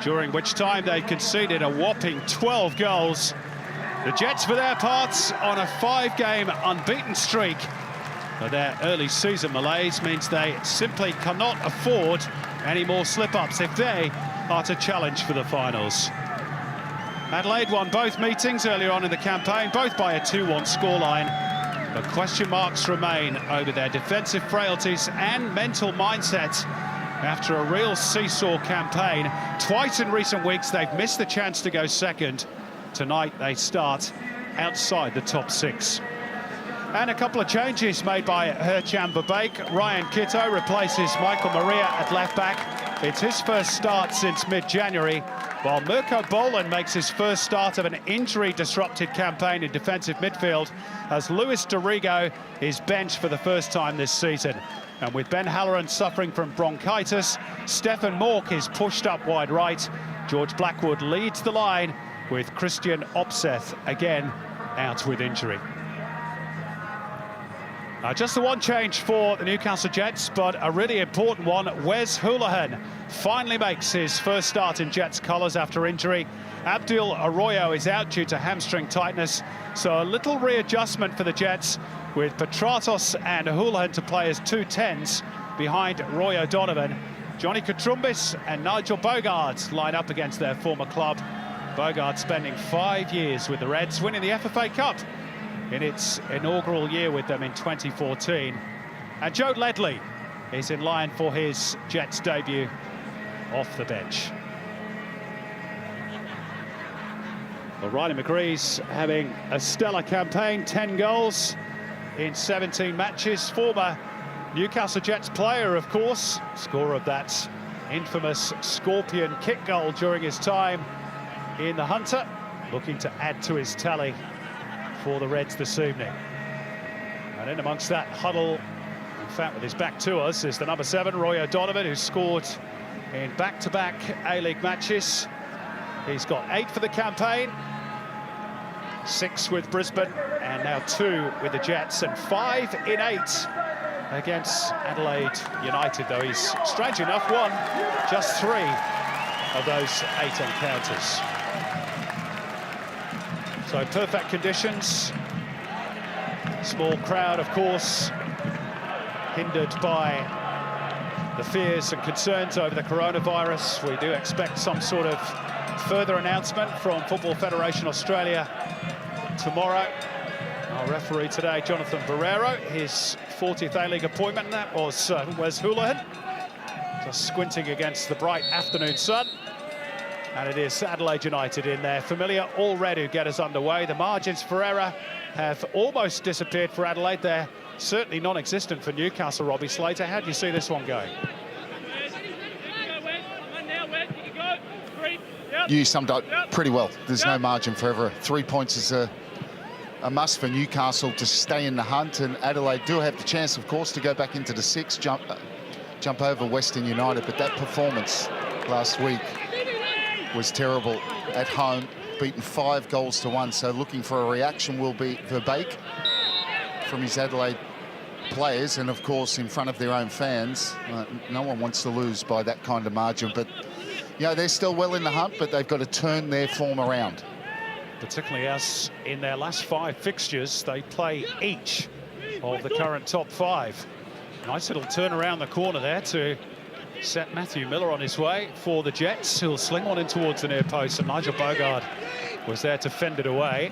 during which time they conceded a whopping 12 goals. The Jets, for their parts, on a 5-game unbeaten streak. But their early season malaise means they simply cannot afford any more slip-ups if they are to challenge for the finals. Adelaide won both meetings earlier on in the campaign, both by a 2-1 scoreline. But question marks remain over their defensive frailties and mental mindset after a real seesaw campaign. Twice in recent weeks they've missed the chance to go second. Tonight they start outside the top 6. And a couple of changes made by Herchan Verbeek. Ryan Kitto replaces Michael Maria at left-back. It's his first start since mid-January, while Mirko Bolan makes his first start of an injury-disrupted campaign in defensive midfield as Luis Dorigo is benched for the first time this season. And with Ben Halloran suffering from bronchitis, Stefan Mork is pushed up wide right. George Blackwood leads the line with Christian Opseth again out with injury. Just the one change for the Newcastle Jets, but a really important one. Wes Hoolahan finally makes his first start in Jets colours after injury. Abdul Arroyo is out due to hamstring tightness, so a little readjustment for the Jets, with Petratos and Hoolahan to play as 2 10s behind Roy O'Donovan. Johnny Katrumbis and Nigel Bogard line up against their former club. Bogard spending 5 years with the Reds, winning the FFA Cup in its inaugural year with them in 2014. And Joe Ledley is in line for his Jets debut off the bench. Well, Riley McGree's having a stellar campaign, 10 goals in 17 matches. Former Newcastle Jets player, of course, scorer of that infamous Scorpion kick goal during his time in the Hunter, looking to add to his tally for the Reds this evening. And in amongst that huddle, in fact with his back to us, is the number 7, Roy O'Donovan, who scored in back-to-back A-League matches. He's got 8 for the campaign, 6 with Brisbane, and now 2 with the Jets, and 5 in 8 against Adelaide United, though he's, strange enough, won just 3 of those 8 encounters. So perfect conditions. Small crowd, of course, hindered by the fears and concerns over the coronavirus. We do expect some sort of further announcement from Football Federation Australia tomorrow. Our referee today, Jonathan Barrero, his 40th A-League appointment, and that was Wes Hoolahan, just squinting against the bright afternoon sun. And it is Adelaide United in there, familiar already, to get us underway. The margins for error have almost disappeared for Adelaide. They're certainly non-existent for Newcastle. Robbie Slater, how do you see this one going? You summed up pretty well. There's no margin for error. 3 points is a must for Newcastle to stay in the hunt, and Adelaide do have the chance, of course, to go back into the 6, jump over Western United. But that performance last week was terrible at home, beaten 5 goals to 1. So looking for a reaction will be Verbeek from his Adelaide players, and of course in front of their own fans. No one wants to lose by that kind of margin, but you know, they're still well in the hunt, but they've got to turn their form around. Particularly as in their last 5 fixtures, they play each of the current top 5. Nice little turn around the corner there to set Matthew Miller on his way for the Jets, who'll sling one in towards the near post, and Nigel Bogard was there to fend it away.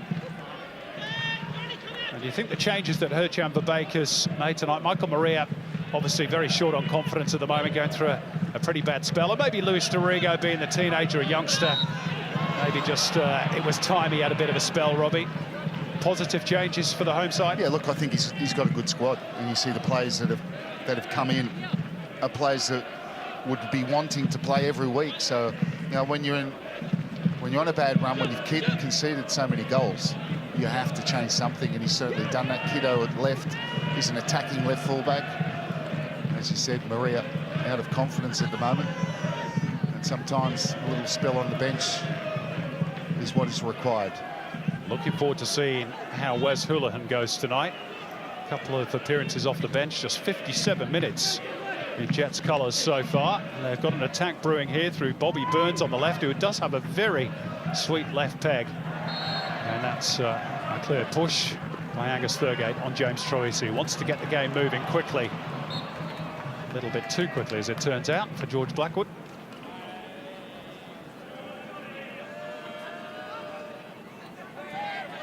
And do you think the changes that Herchan Verbeek has made tonight, Michael Maria obviously very short on confidence at the moment, going through a pretty bad spell, or maybe Luis Dorigo being the teenager, a youngster, maybe just it was time he had a bit of a spell, Robbie. Positive changes for the home side? Yeah, look, I think he's got a good squad, and you see the players that have come in are players that would be wanting to play every week. So, you know, when you're on a bad run, when you've conceded so many goals, you have to change something, and he's certainly done that. Kiddo at left, he's an attacking left fullback. As you said, Maria out of confidence at the moment, and sometimes a little spell on the bench is what is required. Looking forward to seeing how Wes Hoolahan goes tonight. A couple of appearances off the bench, just 57 minutes in Jets colours so far. And they've got an attack brewing here through Bobby Burns on the left, who does have a very sweet left peg. And that's a clear push by Angus Thurgate on James Troisi, who wants to get the game moving quickly. A little bit too quickly, as it turns out, for George Blackwood.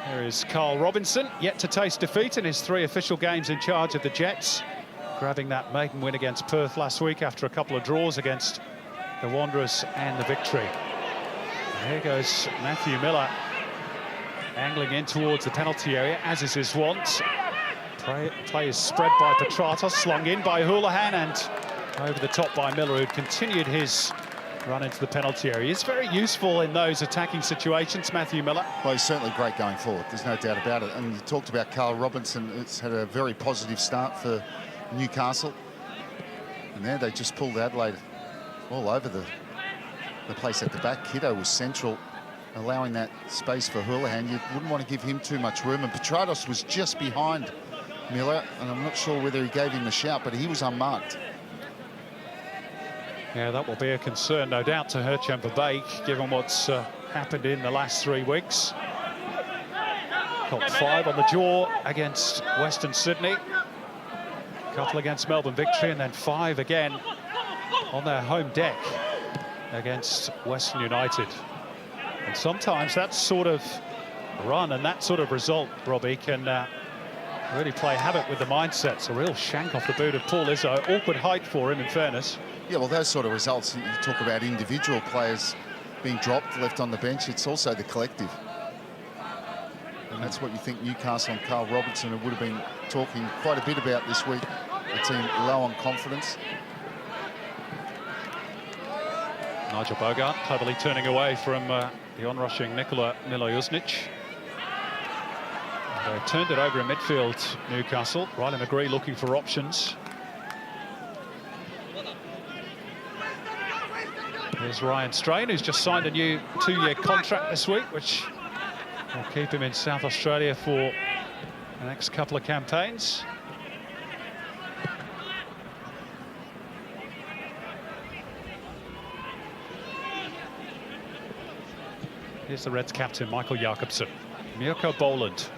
There is Carl Robinson, yet to taste defeat in his 3 official games in charge of the Jets, grabbing that maiden win against Perth last week after a couple of draws against the Wanderers and the Victory. And here goes Matthew Miller, angling in towards the penalty area, as is his wont. Play is spread by Petratos, slung in by Houlihan, and over the top by Miller, who continued his run into the penalty area. He's very useful in those attacking situations, Matthew Miller. Well, he's certainly great going forward, there's no doubt about it. And you talked about Carl Robinson. It's had a very positive start for Newcastle. And there they just pulled Adelaide all over the place at the back. Kiddo was central, allowing that space for Houlihan. You wouldn't want to give him too much room. And Petratos was just behind Miller, and I'm not sure whether he gave him a shout, but he was unmarked. Yeah, that will be a concern, no doubt, to Herchem Verbeek, given what's happened in the last 3 weeks. Got 5 on the jaw against Western Sydney, a couple against Melbourne Victory, and then 5 again on their home deck against Western United. And sometimes that sort of run and that sort of result, Robbie, can really play havoc with the mindset. It's a real shank off the boot of Paul Izzo. Awkward height for him, in fairness. Yeah, well, those sort of results, you talk about individual players being dropped, left on the bench, it's also the collective. And that's what you think Newcastle and Carl Robinson would have been talking quite a bit about this week. The team low on confidence. Nigel Bogart cleverly turning away from the onrushing Nikola Milojevic. They turned it over in midfield, Newcastle. Riley McGree looking for options. Here's Ryan Strain, who's just signed a new 2-year contract this week, which will keep him in South Australia for the next couple of campaigns. Here's the Reds captain, Michael Jakobsen. Mirko Boland.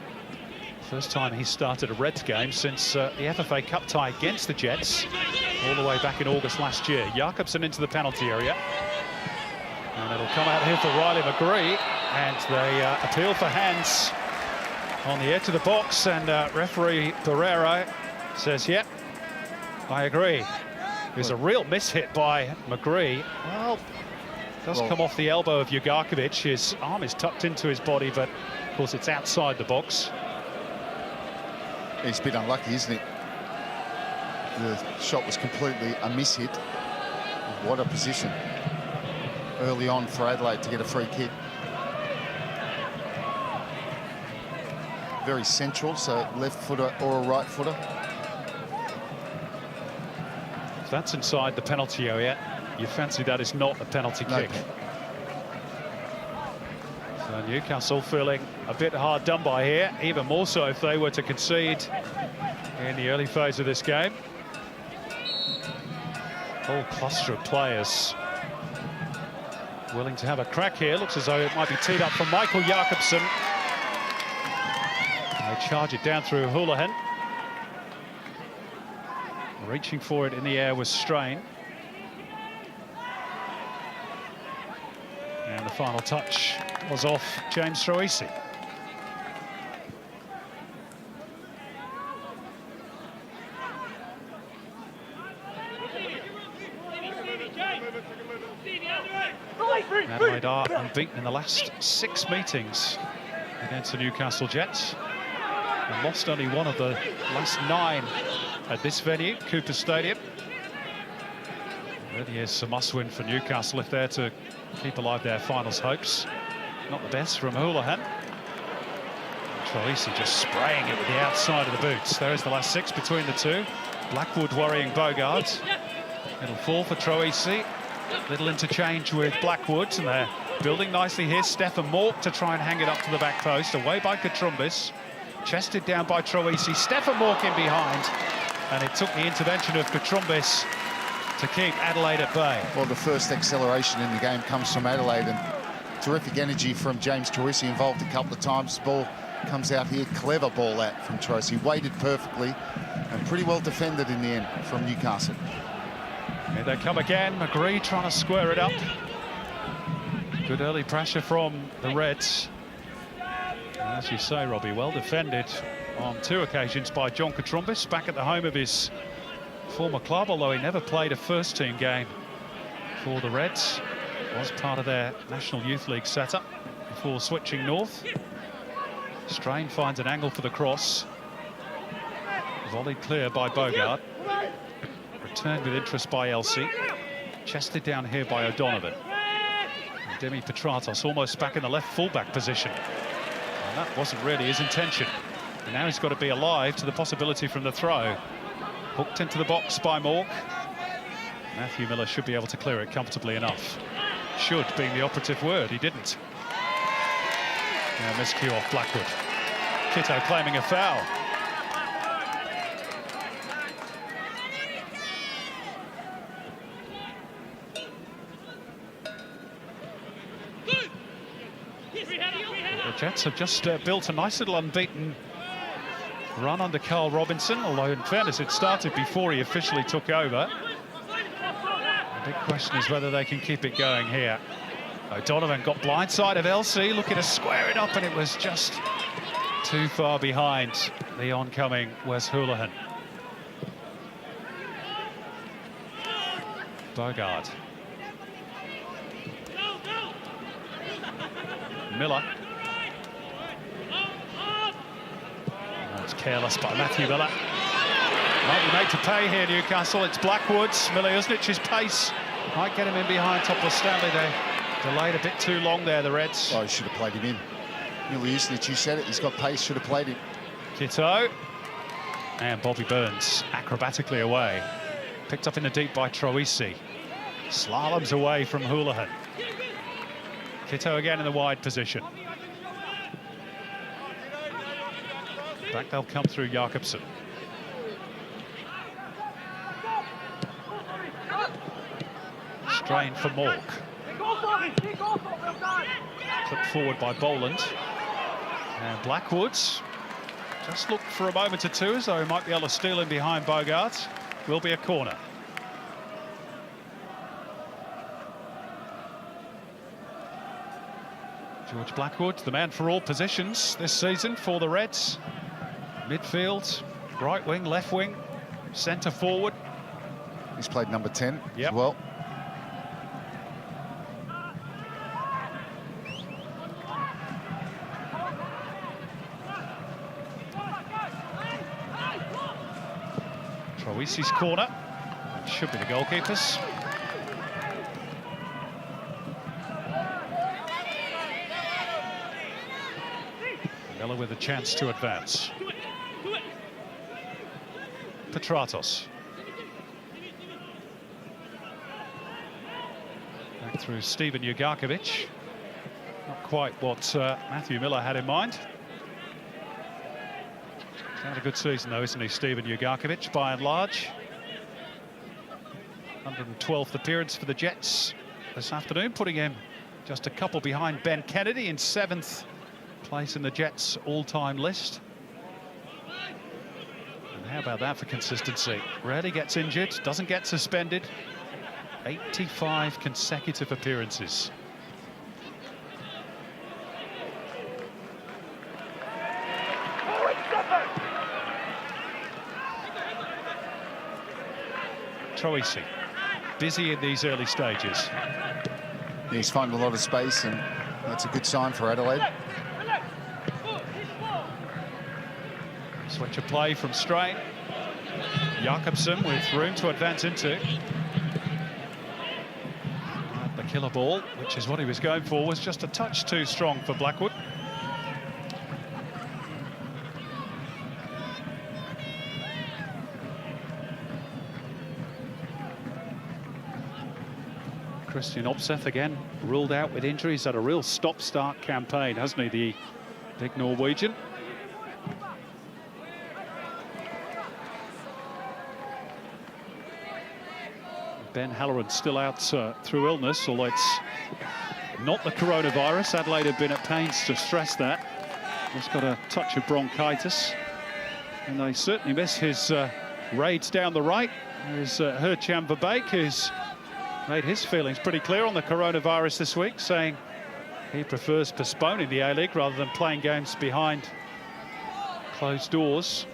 First time he started a Reds game since the FFA Cup tie against the Jets, all the way back in August last year. Jakobsen into the penalty area. And it'll come out here for Riley McGree, and they appeal for hands on the edge of the box, and referee Barrero says, yep, I agree. There's a real mishit by McGree. Well, does come off the elbow of Jugarkovic. His arm is tucked into his body, but of course it's outside the box. He's a bit unlucky, isn't it? The shot was completely a mishit. What a position early on for Adelaide to get a free kick. Very central, so left footer or a right footer. If that's inside the penalty area, you fancy that is not a penalty kick. So Newcastle feeling a bit hard done by here, even more so if they were to concede in the early phase of this game. Whole cluster of players willing to have a crack here. Looks as though it might be teed up for Michael Jakobsen. They charge it down through Houlihan. Reaching for it in the air was Strain. And the final touch was off James Troisi. Adelaide are unbeaten in the last 6 meetings against the Newcastle Jets, and lost only one of the last 9 at this venue, Cooper Stadium. Really is a must-win for Newcastle if they're to keep alive their finals hopes. Not the best from Houlihan. Troisi just spraying it with the outside of the boots. There is the last 6 between the two. Blackwood worrying Bogart. It'll fall for Troisi. Little interchange with Blackwood, and they're building nicely here. Stefan Mork to try and hang it up to the back post. Away by Katrumbis. Chested down by Troisi. Stefan Mork in behind. And it took the intervention of Katrumbis to keep Adelaide at bay. Well, the first acceleration in the game comes from Adelaide, and terrific energy from James Troisi, involved a couple of times. The ball comes out here, clever ball out from Troisi, waited perfectly and pretty well defended in the end from Newcastle. Here they come again, McGree trying to square it up. Good early pressure from the Reds. As you say, Robbie, well defended on 2 occasions by John Katrumbis, back at the home of his former club, although he never played a first-team game for the Reds. Was part of their National Youth League setup before switching north. Strain finds an angle for the cross. Volleyed clear by Bogart. Returned with interest by Elsie. Chested down here by O'Donovan. And Demi Petratos almost back in the left fullback position. And that wasn't really his intention. And now he's got to be alive to the possibility from the throw. Hooked into the box by Mork. Matthew Miller should be able to clear it comfortably enough. Should being the operative word, he didn't. Now miscue off Blackwood. Kitto claiming a foul. The Jets have just built a nice little unbeaten run under Carl Robinson, although in fairness it started before he officially took over. The big question is whether they can keep it going here. O'Donovan got blindside of Elsie, looking to square it up, and it was just too far behind the oncoming Wes Hoolahan. Bogart. Miller. That's careless by Matthew Miller. Might be made to pay here, Newcastle. It's Blackwood's. Miliusnic's pace might get him in behind Topless Stanley. They delayed a bit too long there, the Reds. Oh, he should have played him in. Miliusnic, you said it, he's got pace, should have played him. Kitto. And Bobby Burns acrobatically away. Picked up in the deep by Troisi. Slaloms away from Hoolahan. Kitto again in the wide position. Back they'll come through Jakobsen. Strain for Mork. Clipped forward by Boland. And Blackwoods just looked for a moment or two as though he might be able to steal in behind Bogart. Will be a corner. George Blackwood, the man for all positions this season for the Reds. Midfield, right wing, left wing, centre forward. He's played number 10 as well. Troisi's corner. Should be the goalkeepers. Miller with a chance to advance. Petratos. Back through Steven Ugarkovic. Not quite what Matthew Miller had in mind. He's had a good season though, isn't he, Steven Ugarkovic, by and large. 112th appearance for the Jets this afternoon, putting him just a couple behind Ben Kennedy in 7th place in the Jets all-time list. And how about that for consistency? Rarely gets injured, doesn't get suspended. 85 consecutive appearances. Troisi, busy in these early stages. He's finding a lot of space, and that's a good sign for Adelaide. Switch of play from Strain. Jakobsen with room to advance into. The killer ball, which is what he was going for, was just a touch too strong for Blackwood. Christian Opseth again ruled out with injuries. Had a real stop-start campaign, hasn't he, the big Norwegian? Ben Halloran still out through illness, although it's not the coronavirus. Adelaide have been at pains to stress that. He's got a touch of bronchitis. And they certainly miss his raids down the right. There's Herchan Verbeek, who's made his feelings pretty clear on the coronavirus this week, saying he prefers postponing the A-League rather than playing games behind closed doors.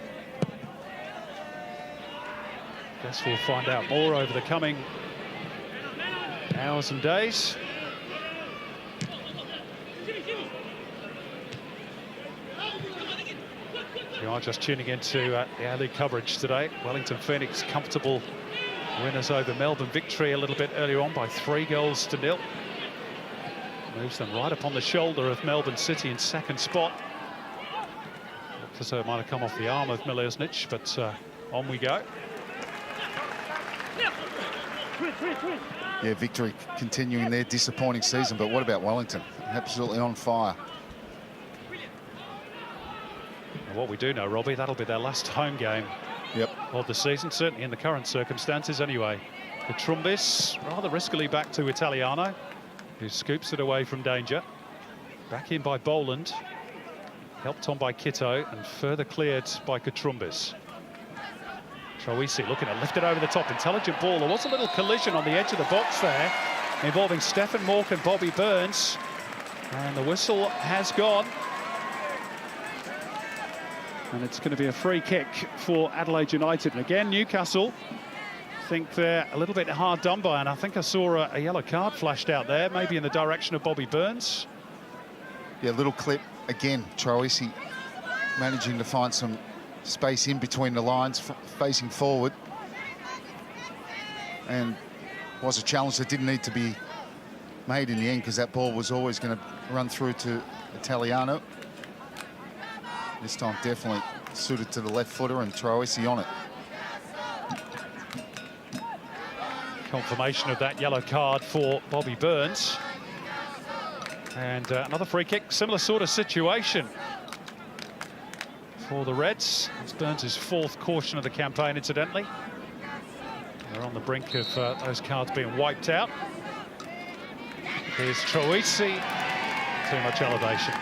Guess we'll find out more over the coming hours and days. You are just tuning into the A-League coverage today. Wellington Phoenix comfortable winners over Melbourne. Victory a little bit earlier on by 3-0. Moves them right up on the shoulder of Melbourne City in second spot. Looked as though it might have come off the arm of Milosnic, but on we go. Yeah, Victory continuing their disappointing season, but what about Wellington? Absolutely on fire. And what we do know, Robbie, that'll be their last home game of the season, certainly in the current circumstances anyway. Katrumbis rather riskily back to Italiano, who scoops it away from danger. Back in by Boland, helped on by Kitto, and further cleared by Katrumbis. Troisi looking to lift it over the top. Intelligent ball. There was a little collision on the edge of the box there involving Stefan Mork and Bobby Burns. And the whistle has gone. And it's going to be a free kick for Adelaide United. And again, Newcastle think they're a little bit hard done by. And I think I saw a yellow card flashed out there, maybe in the direction of Bobby Burns. Yeah, little clip. Again, Troisi managing to find some space in between the lines, facing forward. And was a challenge that didn't need to be made in the end, because that ball was always going to run through to Italiano. This time definitely suited to the left footer, and Troisi on it. Confirmation of that yellow card for Bobby Burns. And another free kick, similar sort of situation for the Reds. It's Burns' fourth caution of the campaign, incidentally. They're on the brink of those cards being wiped out. Here's Troisi. Too much elevation.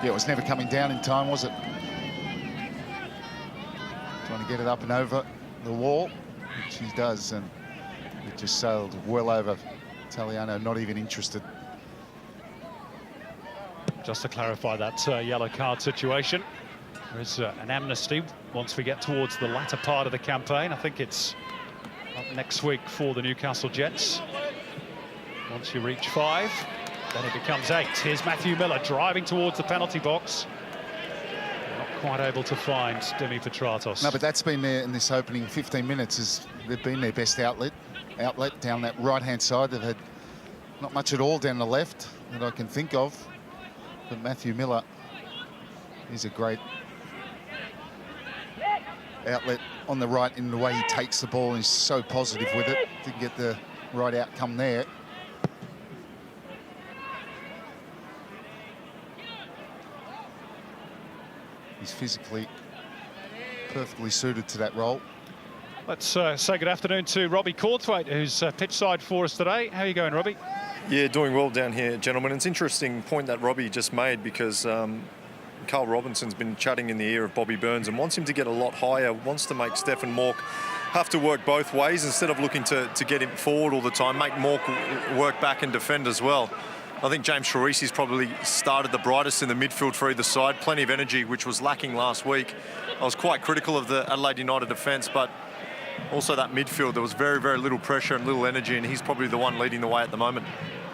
Yeah, it was never coming down in time, was it? Trying to get it up and over the wall, which he does, and it just sailed well over. Italiano not even interested. Just to clarify that yellow card situation, there is an amnesty once we get towards the latter part of the campaign. I think it's up next week for the Newcastle Jets. Once you reach 5, then it becomes 8. Here's Matthew Miller driving towards the penalty box. Not quite able to find Demi Petratos. No, but that's been there in this opening 15 minutes. They've been their best outlet down that right-hand side. They've had not much at all down the left that I can think of. But Matthew Miller is a great outlet on the right in the way he takes the ball. He's so positive with it. Didn't get the right outcome there. He's physically perfectly suited to that role. Let's say good afternoon to Robbie Corthwaite, who's pitchside for us today. How are you going, Robbie? Yeah, doing well down here, gentlemen. It's an interesting point that Robbie just made, because Carl Robinson's been chatting in the ear of Bobby Burns and wants him to get a lot higher, wants to make Stefan Mork have to work both ways instead of looking to get him forward all the time, make Mork work back and defend as well. I think James Troisi's probably started the brightest in the midfield for either side. Plenty of energy, which was lacking last week. I was quite critical of the Adelaide United defence, but also that midfield, there was very, very little pressure and little energy, and he's probably the one leading the way at the moment.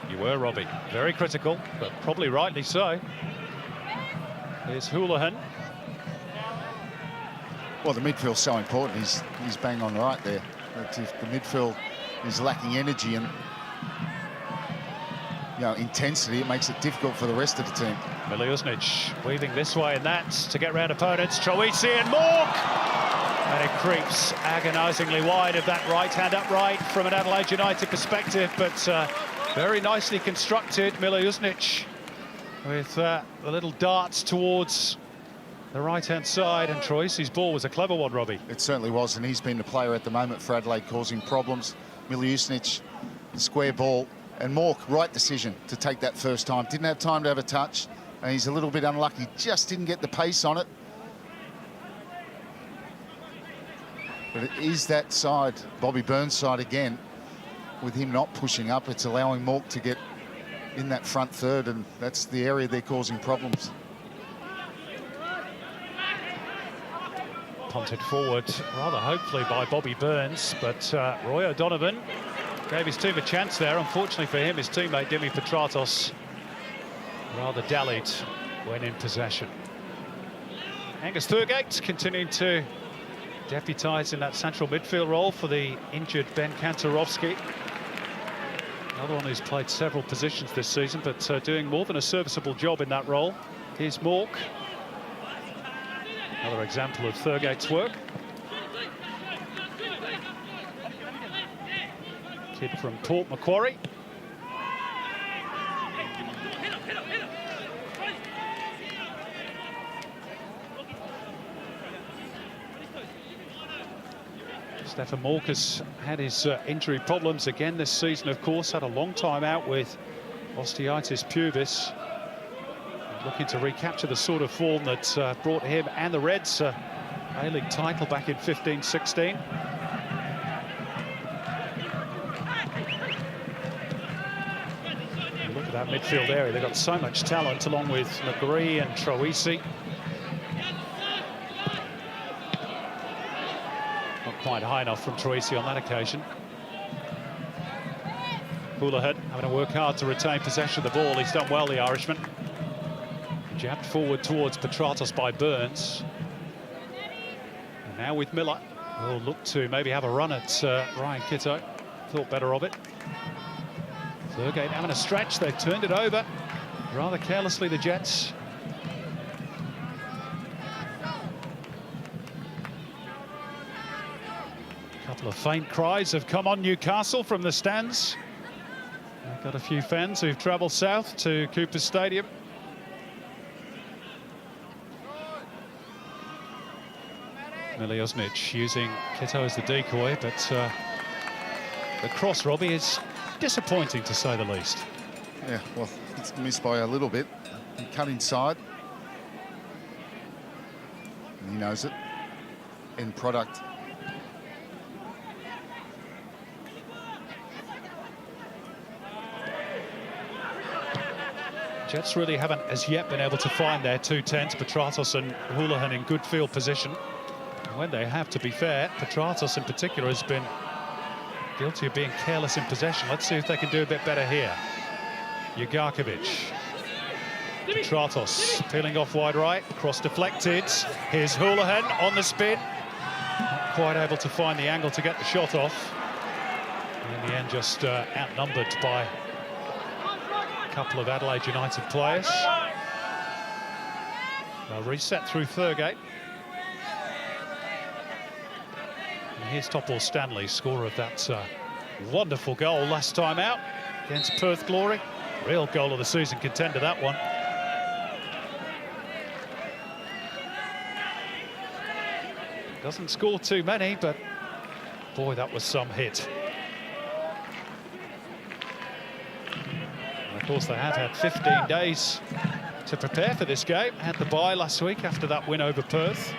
You were, Robbie. Very critical, but probably rightly so. Here's Houlihan. Well, the midfield's so important. He's bang on right there. But if the midfield is lacking energy and intensity, it makes it difficult for the rest of the team. Milosnic weaving this way and that to get round opponents. Troisi and Mork! And it creeps agonisingly wide of that right-hand upright from an Adelaide United perspective, but very nicely constructed. Milosnic with the little darts towards the right-hand side, and Troisi's ball was a clever one, Robbie. It certainly was, and he's been the player at the moment for Adelaide, causing problems. Miliusnic, the square ball, and Mork, right decision to take that first time. Didn't have time to have a touch, and he's a little bit unlucky. Just didn't get the pace on it. But it is that side, Bobby Burns' side again, with him not pushing up. It's allowing Mork to get in that front third, and that's the area they're causing problems. Punted forward rather hopefully by Bobby Burns, but Roy O'Donovan gave his team a chance there. Unfortunately for him, his teammate Dimi Petratos rather dallied when in possession. Angus Thurgate continuing to deputise in that central midfield role for the injured Ben Kantarovski. Another one who's played several positions this season, but doing more than a serviceable job in that role. Here's Mork. Another example of Thurgate's work. Kid from Port Macquarie. Stefan Mork has had his injury problems again this season, of course. Had a long time out with osteitis pubis. Looking to recapture the sort of form that brought him and the Reds A-League title back in 15-16. Look at that midfield area. They've got so much talent, along with McGree and Troisi. Not quite high enough from Troisi on that occasion. Houlihan having to work hard to retain possession of the ball. He's done well, the Irishman. Jabbed forward towards Petratos by Burns. And now with Miller, we'll look to maybe have a run at Ryan Kitto. Thought better of it. Thurgate having a stretch. They've turned it over rather carelessly, the Jets. A couple of faint cries have come on Newcastle from the stands. They've got a few fans who've travelled south to Cooper Stadium. Miliusnic using Kitto as the decoy, but the cross, Robbie, is disappointing to say the least. Yeah, well, it's missed by a little bit. He cut inside. And he knows it. End product. Jets really haven't as yet been able to find their 2-10s, Petratos and Houlihan in good field position. When they have, to be fair, Petratos in particular has been guilty of being careless in possession. Let's see if they can do a bit better here. Jugarkovic. Petratos peeling off wide right, cross deflected. Here's Houlihan on the spin. Not quite able to find the angle to get the shot off. In the end, just outnumbered by a couple of Adelaide United players. They'll reset through Thurgate. Here's Topor Stanley, scorer of that wonderful goal last time out against Perth Glory. Real goal of the season contender, that one. Doesn't score too many, but boy, that was some hit. And of course, they have had 15 days to prepare for this game. Had the bye last week after that win over Perth.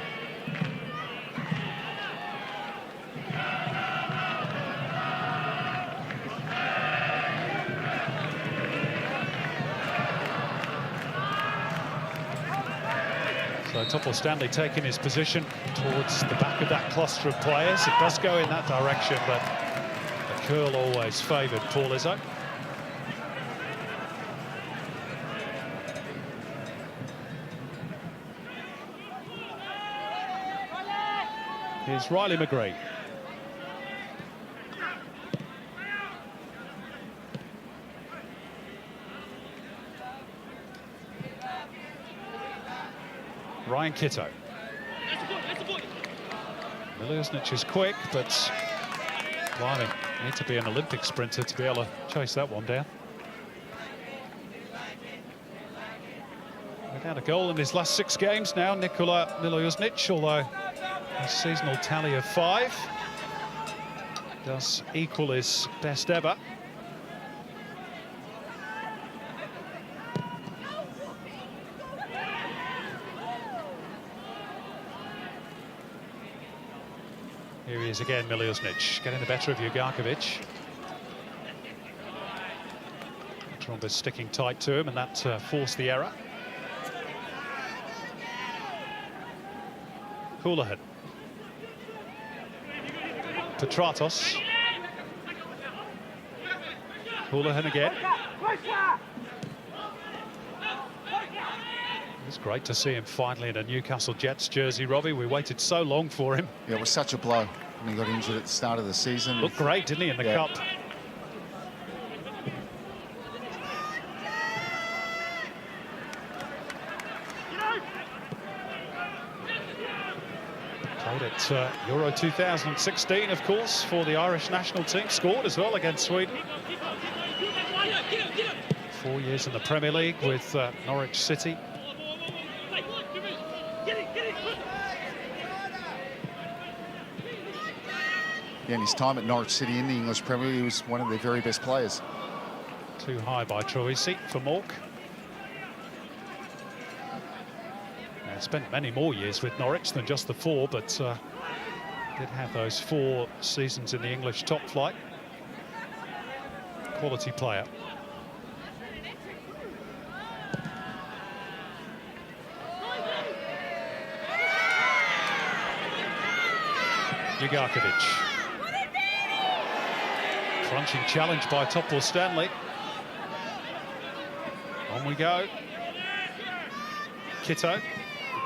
So Topor Stanley taking his position towards the back of that cluster of players. It does go in that direction, but the curl always favoured Paul Izzo. Here's Riley McGree. Ryan Kitto. Miliusnic is quick, but blimey, need to be an Olympic sprinter to be able to chase that one down. Without a goal in his last 6 games now, Nikola Milouznic, although a seasonal tally of 5 does equal his best ever. Here he is again, Milouznic, getting the better of Jugarkovic. Trombas sticking tight to him, and that forced the error. Houlihan. Petratos. Houlihan again. It's great to see him finally in a Newcastle Jets jersey, Robbie. We waited so long for him. Yeah, it was such a blow when he got injured at the start of the season. Looked great, didn't he, in the cup? Played at Euro 2016, of course, for the Irish national team. Scored as well against Sweden. 4 years in the Premier League with Norwich City. Yeah, in his time at Norwich City in the English Premier League, he was one of their very best players. Too high by Troisi for Mork. Spent many more years with Norwich than just the 4, but did have those 4 seasons in the English top flight. Quality player. Jugarkovic. Crunching challenge by Topor Stanley. On we go. Kitto.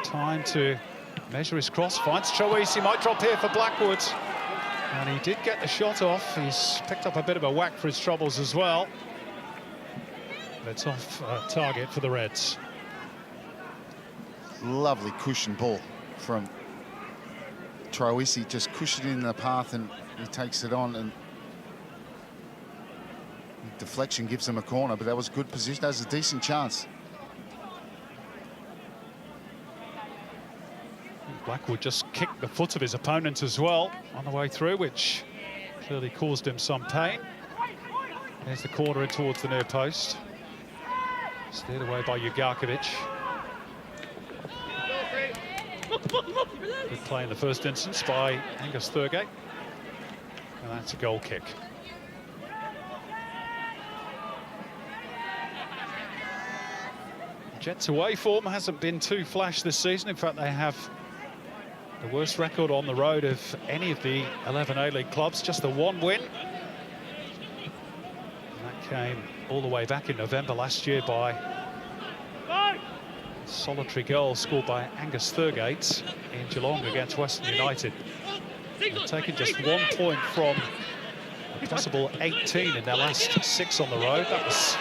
Time to measure his cross. Finds Troisi. Might drop here for Blackwood. And he did get the shot off. He's picked up a bit of a whack for his troubles as well. But it's off target for the Reds. Lovely cushion ball from Troisi, just cushioning in the path, and he takes it on, and deflection gives him a corner, but that was good position. That was a decent chance. Blackwood just kicked the foot of his opponent as well on the way through, which clearly caused him some pain. There's the corner in towards the near post. Steered away by Jugarkovic. Good play in the first instance by Angus Thurgate. And that's a goal kick. Jets away form hasn't been too flash this season. In fact, they have the worst record on the road of any of the 11 A-League clubs, just the 1 win. And that came all the way back in November last year by a solitary goal scored by Angus Thurgate in Geelong against Western United. They've taken just 1 point from a possible 18 in their last 6 on the road. That was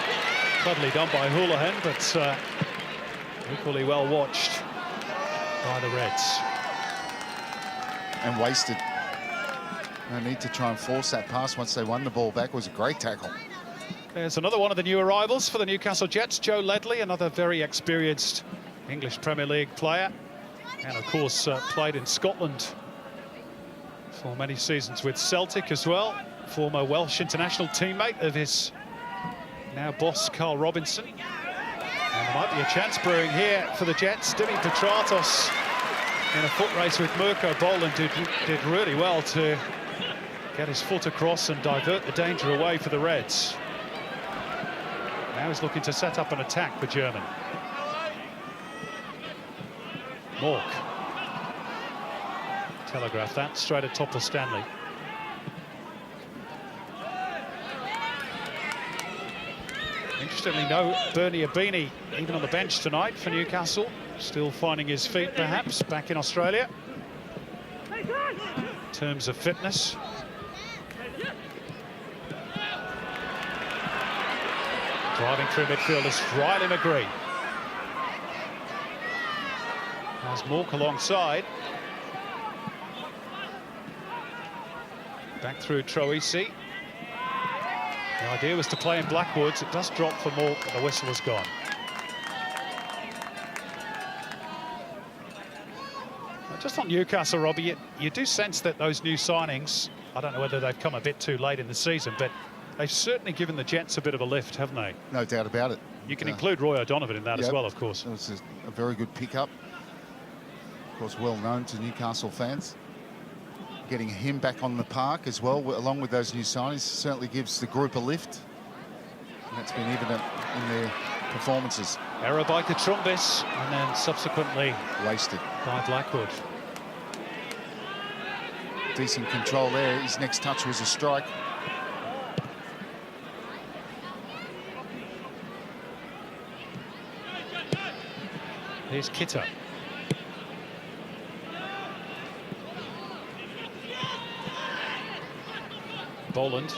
cleverly done by Houlihan, but equally well watched by the Reds. And wasted. No need to try and force that pass once they won the ball back. It was a great tackle. There's another one of the new arrivals for the Newcastle Jets, Joe Ledley, another very experienced English Premier League player. And of course, played in Scotland for many seasons with Celtic as well. Former Welsh international teammate of his now boss, Carl Robinson. And there might be a chance brewing here for the Jets. Dimi Petratos in a foot race with Mirko Boland did really well to get his foot across and divert the danger away for the Reds. Now he's looking to set up an attack for German. Mork. Telegraph that straight at top of Stanley. Interestingly, no Bernie Abini even on the bench tonight for Newcastle. Still finding his feet, perhaps, back in Australia. In terms of fitness. Driving through midfield is Riley McGree. Has Mork alongside. Back through Troisi. The idea was to play in Blackwoods. It does drop for Mork, but the whistle has gone. Just on Newcastle, Robbie, you do sense that those new signings, I don't know whether they've come a bit too late in the season, but they've certainly given the Jets a bit of a lift, haven't they? No doubt about it. You can include Roy O'Donovan in that as well, of course. It was a very good pickup. Of course, well known to Newcastle fans. Getting him back on the park as well, along with those new signings, certainly gives the group a lift. And that's been evident in their performances. Error by Katrumbis, and then subsequently wasted by Blackwood. Decent control there. His next touch was a strike. Here's Kitto. Boland.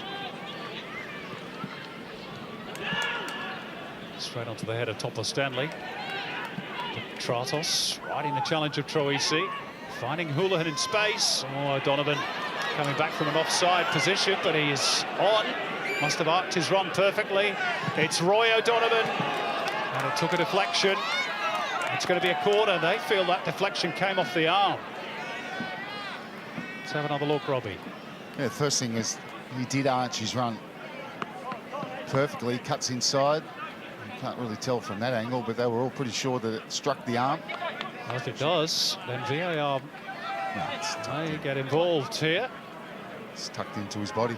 Straight onto the head of Topper Stanley. Tratos riding the challenge of Troisi. Finding Houlihan in space. Oh, O'Donovan coming back from an offside position, but he is on. Must have arced his run perfectly. It's Roy O'Donovan. And it took a deflection. It's going to be a corner. They feel that deflection came off the arm. Let's have another look, Robbie. Yeah, the first thing is he did arch his run perfectly. Cuts inside. You can't really tell from that angle, but they were all pretty sure that it struck the arm. Well, if it does, then VAR may get involved here. It's tucked into his body.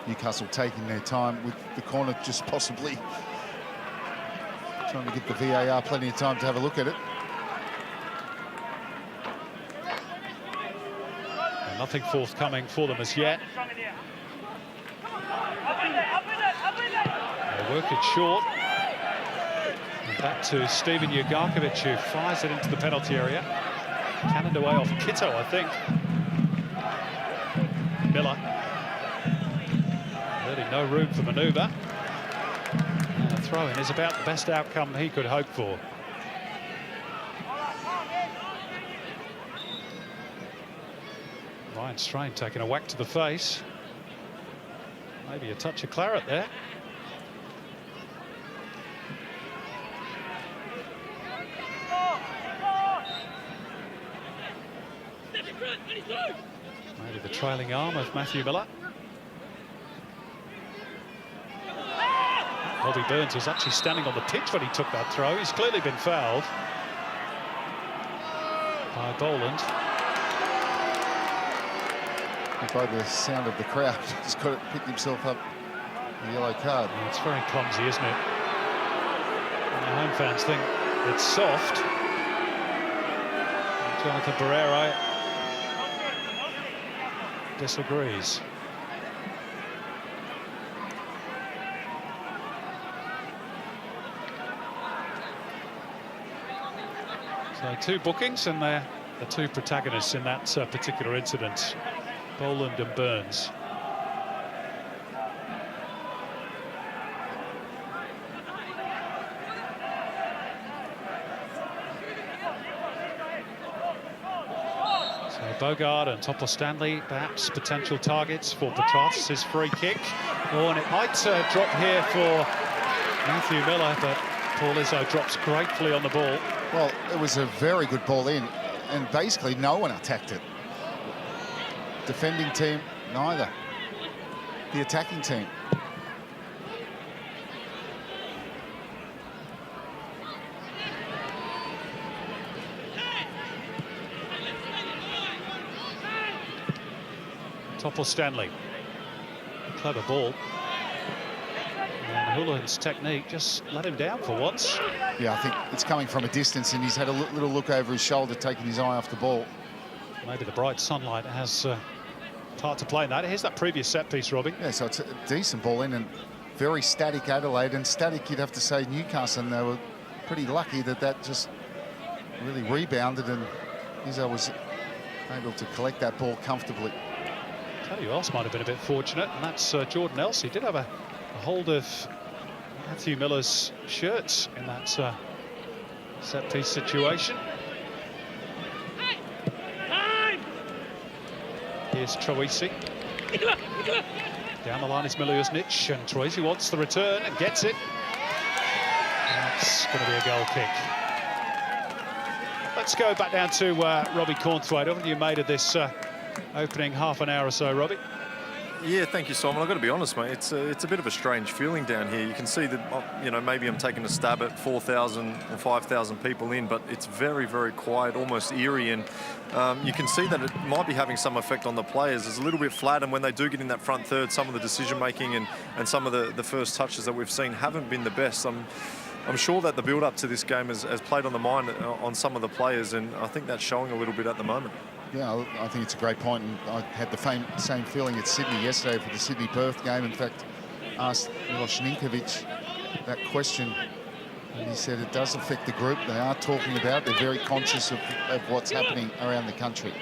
Newcastle taking their time with the corner, just possibly trying to give the VAR plenty of time to have a look at it. And nothing forthcoming for them as yet. They work it short. And back to Steven Ugarkovic, who fires it into the penalty area. Cannoned away off Kitto, I think. Miller. Really no room for manoeuvre. And a throw-in is about the best outcome he could hope for. Ryan Strain taking a whack to the face. Maybe a touch of claret there. Maybe the trailing arm of Matthew Miller. Bobby Burns was actually standing on the pitch when he took that throw. He's clearly been fouled by Boland. And by the sound of the crowd, he's got it, picked himself up a yellow card. Yeah, it's very clumsy, isn't it? And the home fans think it's soft. Jonathan Barrera disagrees. So two bookings, and they're the two protagonists in that particular incident, Boland and Burns. So Bogard and Topper Stanley, perhaps potential targets for Petratis' free kick. Oh, and it might drop here for Matthew Miller, but Paul Izzo drops gratefully on the ball. Well, it was a very good ball in, and basically no one attacked it. Defending team, neither. The attacking team. Topper Stanley. Clever ball. And Houlihan's technique just let him down for once. Yeah, I think it's coming from a distance, and he's had a little look over his shoulder, taking his eye off the ball. Maybe the bright sunlight has part to play in that. Here's that previous set piece, Robbie. Yeah, so it's a decent ball in, and very static Adelaide, and static, you'd have to say, Newcastle, and they were pretty lucky that that just really rebounded, and Izzo was able to collect that ball comfortably. I'll tell you who else might have been a bit fortunate, and that's Jordan Elsey. Did have a hold of Matthew Miller's shirts in that set-piece situation. Here's Troisi. Down the line is Milujosnic, and Troisi wants the return and gets it. It's going to be a goal kick. Let's go back down to Robbie Cornthwaite. What have you made of this opening half an hour or so, Robbie? Yeah, thank you, Simon. I've got to be honest, mate. It's a bit of a strange feeling down here. You can see that, you know, maybe I'm taking a stab at 4,000 or 5,000 people in, but it's very, very quiet, almost eerie, and you can see that it might be having some effect on the players. It's a little bit flat, and when they do get in that front third, some of the decision-making and some of the first touches that we've seen haven't been the best. I'm sure that the build-up to this game has played on the mind on some of the players, and I think that's showing a little bit at the moment. Yeah, I think it's a great point, and I had the same feeling at Sydney yesterday for the Sydney-Perth game. In fact, asked Milos Ninkovic that question, and he said it does affect the group. They are talking about it. They're very conscious of what's happening around the country.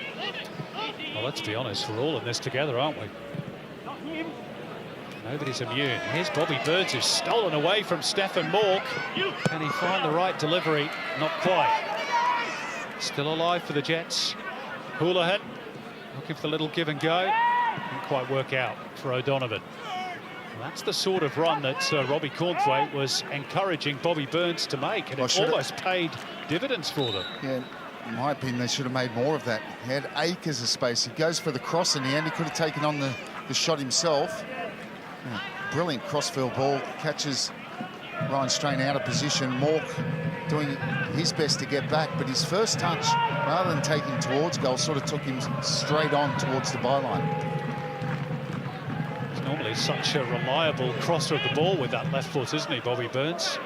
Well, let's be honest, we're all in this together, aren't we? Nobody's immune. Here's Bobby Burns, who's stolen away from Stefan Mork. Can he find the right delivery? Not quite. Still alive for the Jets. Houlihan looking for the little give and go. Didn't quite work out for O'Donovan. And that's the sort of run that Robbie Cornthwaite was encouraging Bobby Burns to make, and it almost paid dividends for them. Yeah, in my opinion, they should have made more of that. He had acres of space. He goes for the cross in the end. He could have taken on the shot himself. Yeah, brilliant crossfield ball. Catches Ryan Strain out of position. Mork doing his best to get back, but his first touch, rather than taking towards goal, sort of took him straight on towards the byline. He's normally such a reliable crosser of the ball with that left foot, isn't he, Bobby Burns?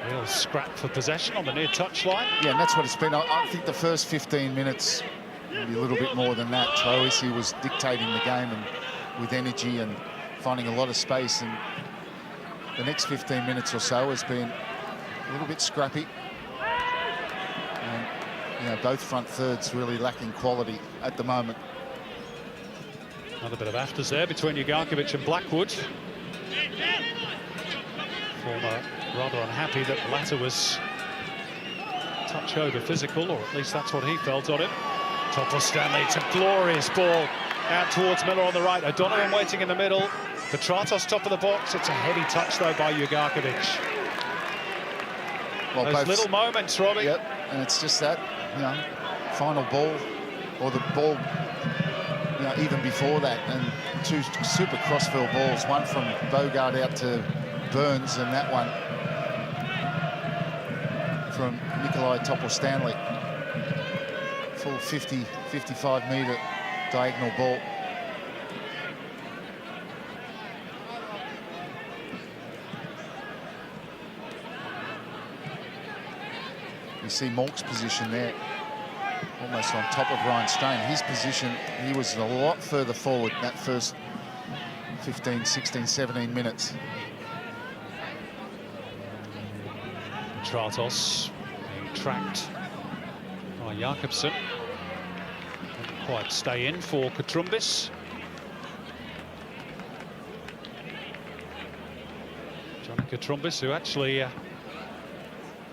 Real scrap for possession on the near touchline. Yeah, and that's what it's been. I think the first 15 minutes, maybe a little bit more than that, Troisi was dictating the game and with energy and finding a lot of space, and the next 15 minutes or so has been a little bit scrappy. And, you know, both front thirds really lacking quality at the moment. Another bit of afters there between Ugarkovic and Blackwood. Former rather unhappy that the latter was a touch over physical, or at least that's what he felt on him. Top of Stanley, it's a glorious ball out towards Miller on the right. O'Donovan waiting in the middle. Petratos top of the box. It's a heavy touch though by Ugarkovic. Well, those little moments, Robbie. Yep, and it's just that, you know, final ball, or the ball, you know, even before that, and two super crossfield balls, one from Bogart out to Burns, and that one from Nikolai Topol-Stanley. Full 50, 55-metre diagonal ball. You see Mork's position there, almost on top of Ryan Strain. His position, he was a lot further forward in that first 15, 16, 17 minutes. Petratos being tracked by Jakobsen. Didn't quite stay in for Katrumbis. Johnny Katrumbis, who actually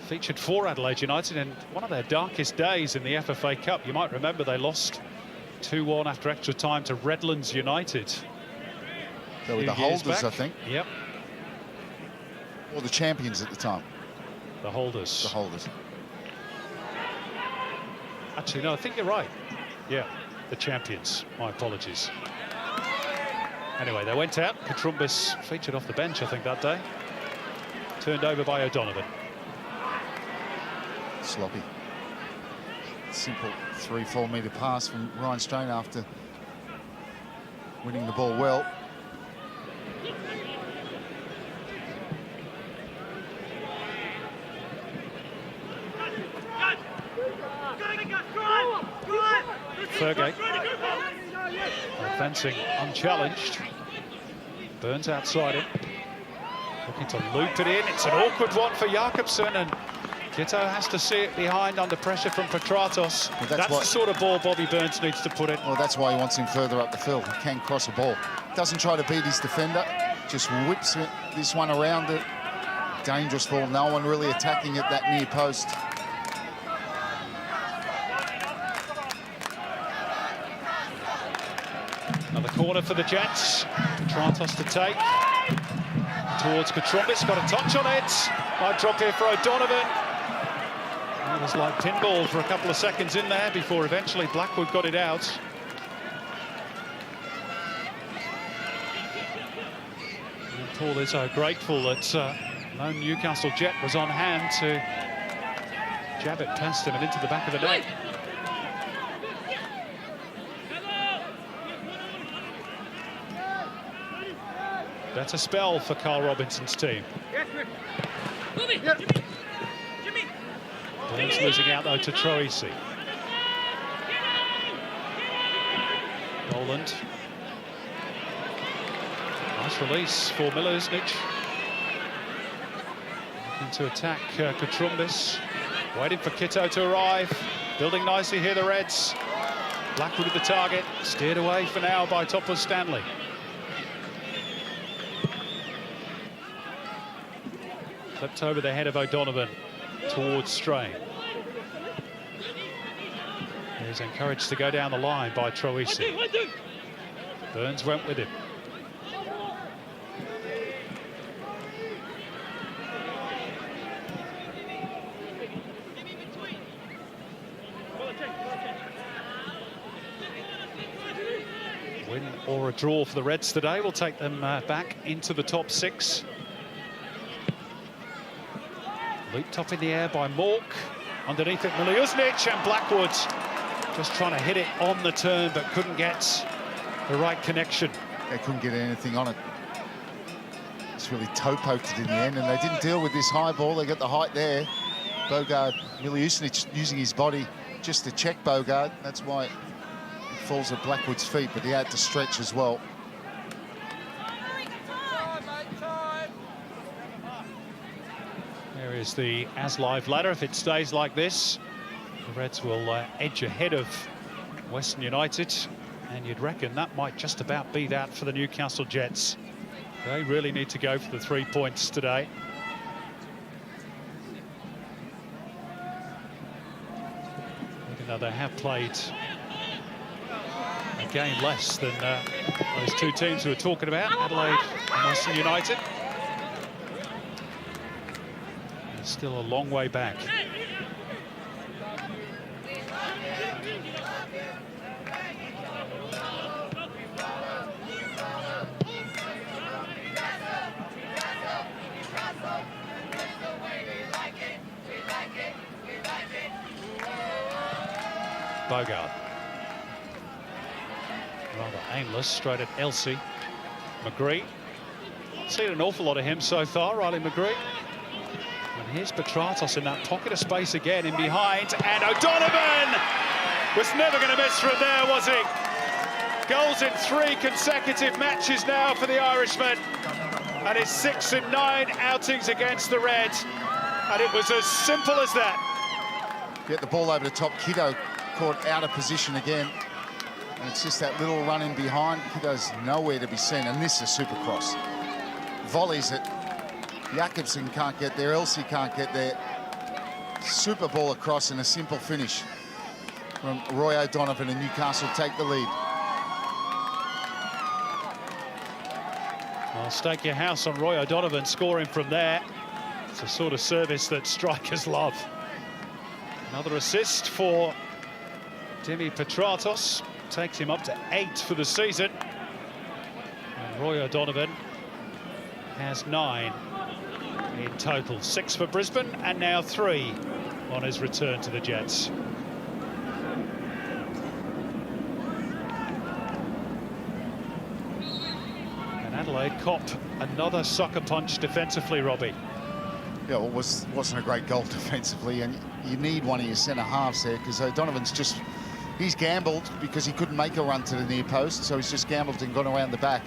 featured for Adelaide United in one of their darkest days in the FFA Cup. You might remember they lost 2-1 after extra time to Redlands United. They were the holders, I think. Yep. Or the champions at the time. The holders. The holders. Actually, no, I think you're right. Yeah, the champions. My apologies. Anyway, they went out. Katrumbis featured off the bench, I think, that day. Turned over by O'Donovan. Sloppy. Simple 3-4 metre pass from Ryan Strain after winning the ball well. Fergate. Fencing unchallenged. Burns outside him. Looking to loop it in. It's an awkward one for Jakobsen, and Kitto has to see it behind under pressure from Petratos. Well, that's the sort of ball Bobby Burns needs to put in. Well, that's why he wants him further up the field. He can cross a ball. Doesn't try to beat his defender, just whips this one around it. Dangerous ball. No one really attacking it that near post. Another corner for the Jets. Petratos to take. Towards Katrumbis, got a touch on it. Might drop here for O'Donovan. It was like pinball for a couple of seconds in there before eventually Blackwood got it out. And Paul Izzo grateful that no Newcastle Jet was on hand to jab it past him and into the back of the net. That's a spell for Carl Robinson's team. Burns losing out though to Troisi. Noland. Nice release for Milosnic. Looking to attack Katrumbis. Waiting for Kitto to arrive. Building nicely here, the Reds. Blackwood at the target. Steered away for now by Topless Stanley. Flipped over the head of O'Donovan towards Strain. He's encouraged to go down the line by Troisi. Burns went with him. Win or a draw for the Reds today will take them back into the top 6. Looped up in the air by Mork. Underneath it, Milosnic, and Blackwood just trying to hit it on the turn, but couldn't get the right connection. They couldn't get anything on it. It's really toe-poked it in the end, and they didn't deal with this high ball. They got the height there. Bogard, Milosnic using his body just to check Bogard. That's why it falls at Blackwood's feet, but he had to stretch as well. There is the as-live ladder. If it stays like this, the Reds will edge ahead of Western United, and you'd reckon that might just about be that for the Newcastle Jets. They really need to go for the 3 points today. Even though they have played a game less than those two teams we were talking about, Adelaide and Western United. Still a long way back. Bogard. Rather aimless, straight at Elsie. McGree. Seen an awful lot of him so far, Riley McGree. And here's Petratos in that pocket of space again in behind, and O'Donovan was never going to miss from there, was he? Goals in 3 consecutive matches now for the Irishman, and his 6 in 9 outings against the Reds, and it was as simple as that. Get the ball over the top. Kitto caught out of position again, and it's just that little run in behind. Kitto's nowhere to be seen, and this is super cross. Volleys it. Jakobsen can't get there, Elsie can't get there. Super ball across and a simple finish from Roy O'Donovan, and Newcastle take the lead. I'll stake your house on Roy O'Donovan scoring from there. It's a sort of service that strikers love. Another assist for Dimi Petratos. Takes him up to 8 for the season. And Roy O'Donovan has 9 in total. 6 for Brisbane, and now 3 on his return to the Jets. And Adelaide cop another sucker punch defensively, Robbie. Yeah, well, wasn't a great goal defensively, and you need one of your centre halves there, because O'Donovan's he's gambled because he couldn't make a run to the near post, so he's just gambled and gone around the back.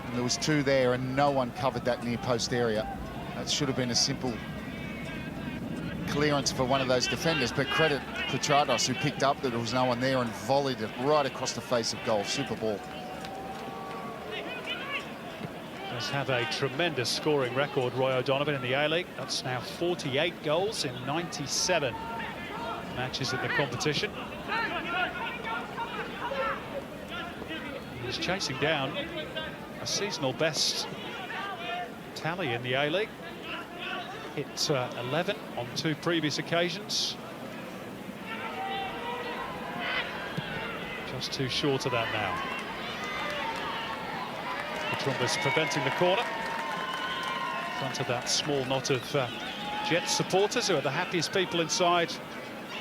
And there was 2 there, and no one covered that near post area. That should have been a simple clearance for one of those defenders, but credit Petratos, who picked up that there was no one there and volleyed it right across the face of goal. Super ball. Does have a tremendous scoring record, Roy O'Donovan, in the A-League. That's now 48 goals in 97 matches in the competition. He's chasing down a seasonal best tally in the A-League. Hit 11 on 2 previous occasions. Just too short of that now. Columbus preventing the corner. In front of that small knot of Jets supporters, who are the happiest people inside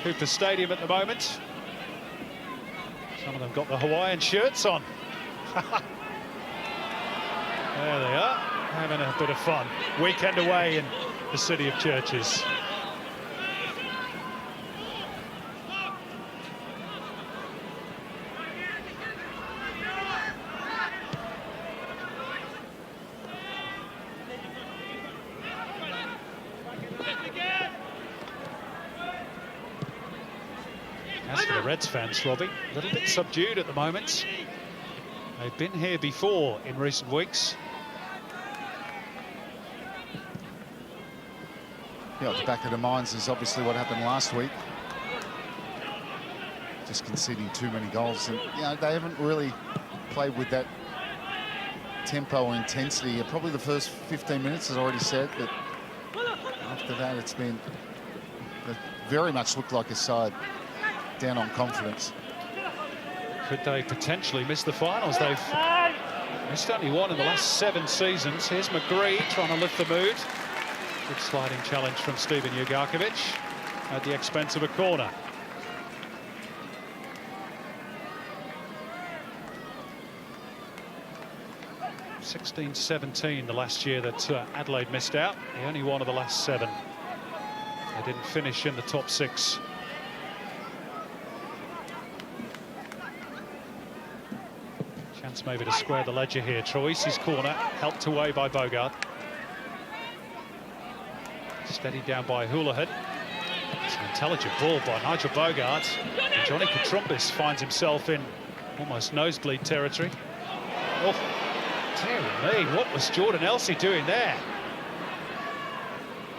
Cooper Stadium at the moment. Some of them got the Hawaiian shirts on. There they are, having a bit of fun. Weekend away in the city of churches. As for the Reds fans, Robbie, a little bit subdued at the moment. They've been here before in recent weeks. Yeah, at the back of their minds is obviously what happened last week. Just conceding too many goals. And, you know, they haven't really played with that tempo or intensity. Probably the first 15 minutes, as I already said, but after that, it's been... It very much looked like a side down on confidence. Could they potentially miss the finals? They've missed only one in the last 7 seasons. Here's McGree trying to lift the mood. Good sliding challenge from Steven Jugarkovic at the expense of a corner. (16-17) the last year that Adelaide missed out. The only one of the last 7. They didn't finish in the top 6. Chance maybe to square the ledger here. Troisi's corner, helped away by Bogard. Steadied down by Houlihan. It's an intelligent ball by Nigel Bogard. And Johnny Katrumbis finds himself in almost nosebleed territory. Oh, dear me, what was Jordan Elsey doing there?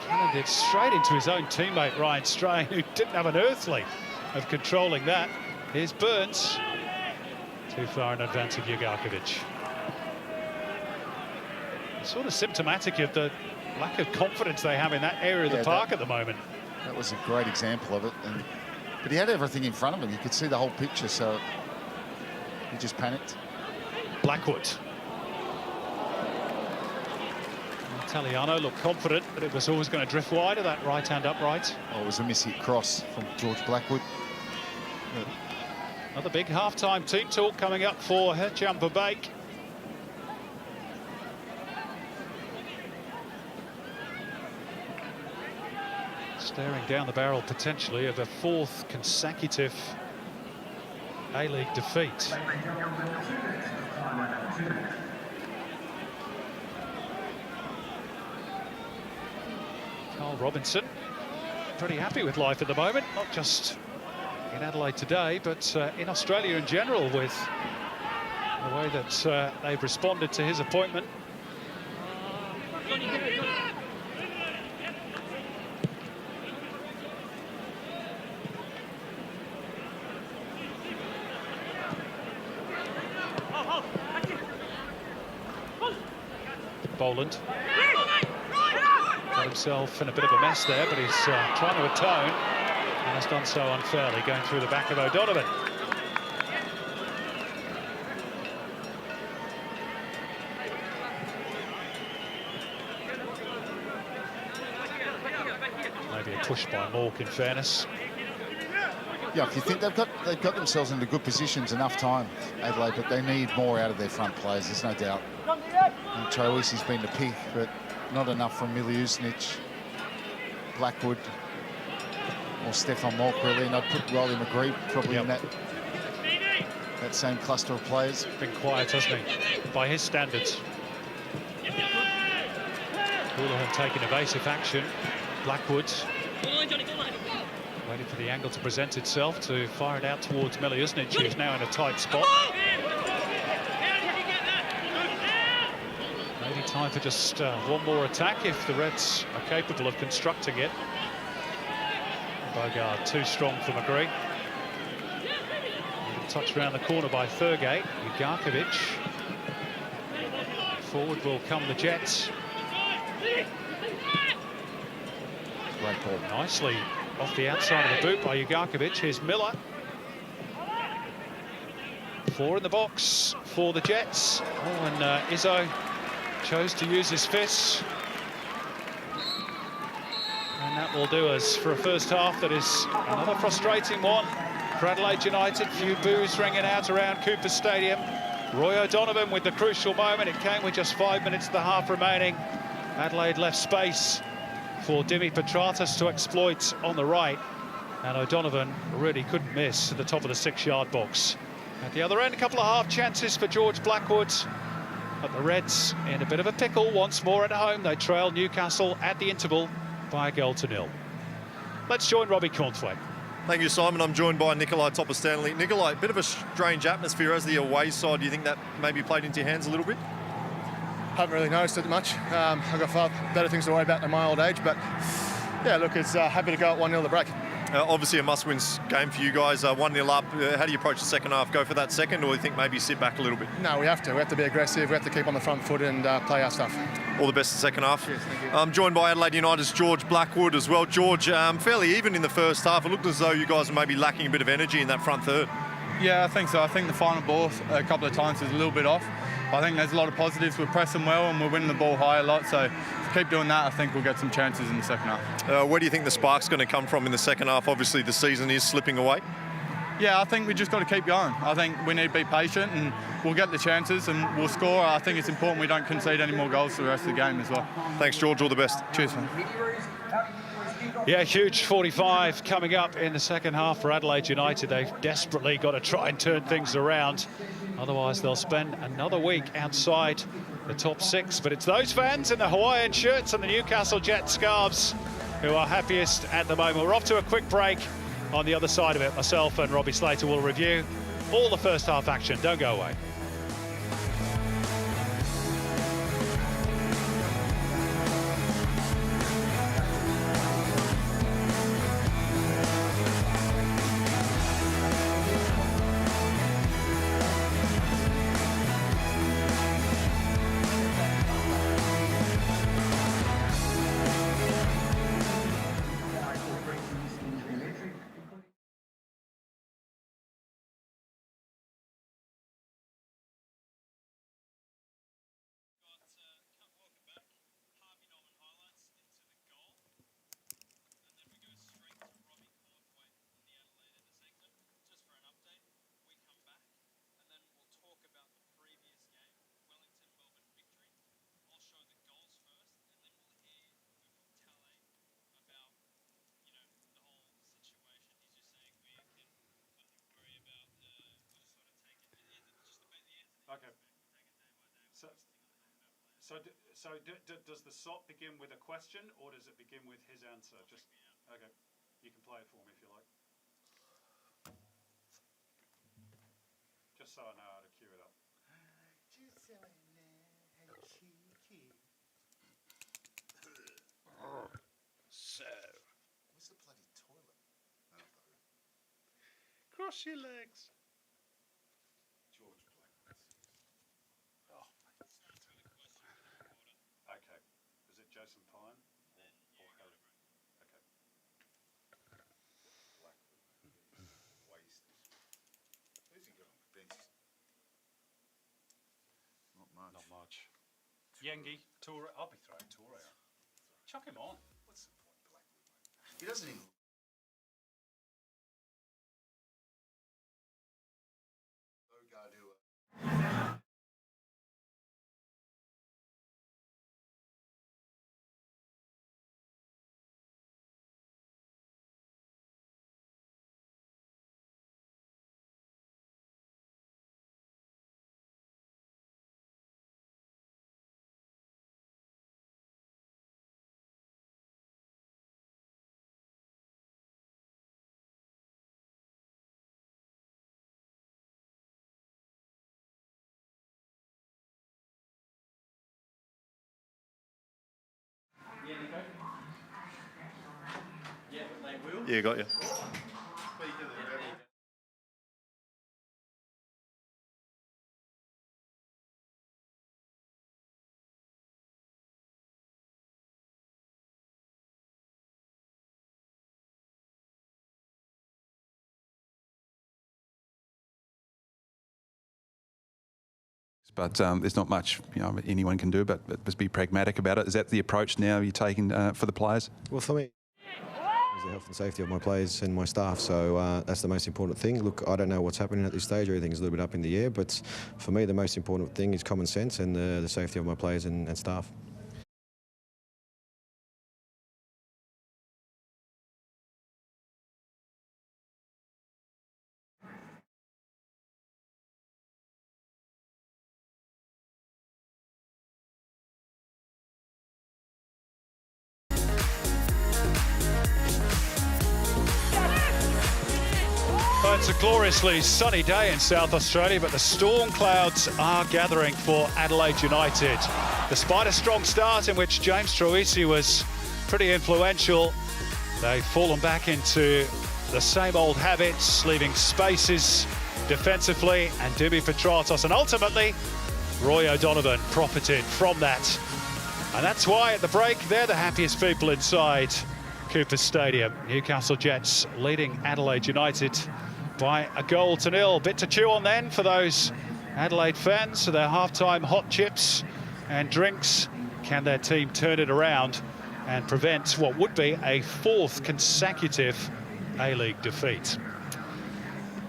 Cannoned it straight into his own teammate Ryan Strain, who didn't have an earthly of controlling that. Here's Burns. Too far in advance of Jugarkovic. Sort of symptomatic of the lack of confidence they have in that area of the park at the moment. That was a great example of it. But he had everything in front of him. You could see the whole picture, so he just panicked. Blackwood. Italiano looked confident, but it was always going to drift wide of that right-hand upright. Oh, it was a mishit cross from George Blackwood. But another big half-time team talk coming up for Hertjan Verbeek. Staring down the barrel potentially of a 4th consecutive A-League defeat. Carl Robinson pretty happy with life at the moment, not just in Adelaide today, but in Australia in general, with the way that they've responded to his appointment. Boland got himself in a bit of a mess there, but he's trying to atone, and has done so unfairly, going through the back of O'Donovan. Maybe a push by Mork, in fairness. yeah, if you think they've got themselves into good positions enough time, Adelaide, but they need more out of their front players, there's no doubt. And Troisi's been the pick, but not enough from Miliusnic, Blackwood, or Stefan Mork, really, and I'd put Riley McGree probably in that same cluster of players. Been quiet, hasn't he, by his standards. Houlihan taking evasive action. Blackwood waiting for the angle to present itself to fire it out towards Miliusnic, who's now in a tight spot. Maybe time for just one more attack if the Reds are capable of constructing it. Bogard too strong for McGree. Touched around the corner by Thurgate. Jugarkovic. Forward will come the Jets. Great ball, nicely off the outside of the boot by Ugarkovic. Here's Miller. 4 in the box for the Jets. Oh, and Izzo chose to use his fists. And that will do us for a first half that is another frustrating one for Adelaide United. Few boos ringing out around Cooper Stadium. Roy O'Donovan with the crucial moment. It came with just 5 minutes of the half remaining. Adelaide left space for Dimi Petratus to exploit on the right. And O'Donovan really couldn't miss at the top of the 6-yard box. At the other end, a couple of half chances for George Blackwood. But the Reds in a bit of a pickle once more at home. They trail Newcastle at the interval by 1-0. Let's join Robbie Cornthwaite. Thank you, Simon. I'm joined by Nikolai Topper-Stanley. Nikolai, a bit of a strange atmosphere as the away side. Do you think that maybe played into your hands a little bit? Haven't really noticed it much. I've got far better things to worry about in my old age, but yeah, look, it's happy to go at 1-0 the break. Obviously a must-win game for you guys. 1-0 up. How do you approach the second half? Go for that second, or do you think maybe sit back a little bit? No, we have to. We have to be aggressive. We have to keep on the front foot and play our stuff. All the best in the second half. Cheers, thank you. I'm joined by Adelaide United's George Blackwood as well. George, fairly even in the first half. It looked as though you guys were maybe lacking a bit of energy in that front third. Yeah, I think so. I think the final ball a couple of times was a little bit off. I think there's a lot of positives. We're pressing well and we're winning the ball high a lot. So if we keep doing that, I think we'll get some chances in the second half. Where do you think the spark's going to come from in the second half? Obviously, the season is slipping away. Yeah, I think we just got to keep going. I think we need to be patient and we'll get the chances and we'll score. I think it's important we don't concede any more goals for the rest of the game as well. Thanks, George. All the best. Cheers, man. Yeah, huge 45 coming up in the second half for Adelaide United. They've desperately got to try and turn things around. Otherwise, they'll spend another week outside the top 6. But it's those fans in the Hawaiian shirts and the Newcastle Jet scarves who are happiest at the moment. We're off to a quick break. On the other side of it, myself and Robbie Slater will review all the first half action. Don't go away. Okay. Does the SOP begin with a question or does it begin with his answer? Just okay. You can play it for me if you like. Just so I know how to cue it up. So. Where's the bloody toilet? Cross your legs. George Blackwood. Okay. Is it Jason Pine or Harry? Okay. Blackwood. Wasted. Who's he got on the bench? Not much. Not much. Yengi, Toure. I'll be throwing Toure out. Chuck him on. What's the point, Blackwood, mate? He doesn't even... Yeah, got you. But there's not much anyone can do but just be pragmatic about it. Is that the approach now you're taking for the players? Well, for me, it's the health and safety of my players and my staff, so that's the most important thing. Look, I don't know what's happening at this stage. Everything's a little bit up in the air, but for me the most important thing is common sense and the safety of my players and staff. Well, it's a gloriously sunny day in South Australia, but the storm clouds are gathering for Adelaide United. Despite a strong start in which James Troisi was pretty influential, they've fallen back into the same old habits, leaving spaces defensively, and Dimi Petratos, and ultimately Roy O'Donovan profited from that. And that's why at the break, they're the happiest people inside Cooper Stadium. Newcastle Jets leading Adelaide United by 1-0. Bit to chew on then for those Adelaide fans, so their half-time hot chips and drinks. Can their team turn it around and prevent what would be a 4th consecutive A-League defeat?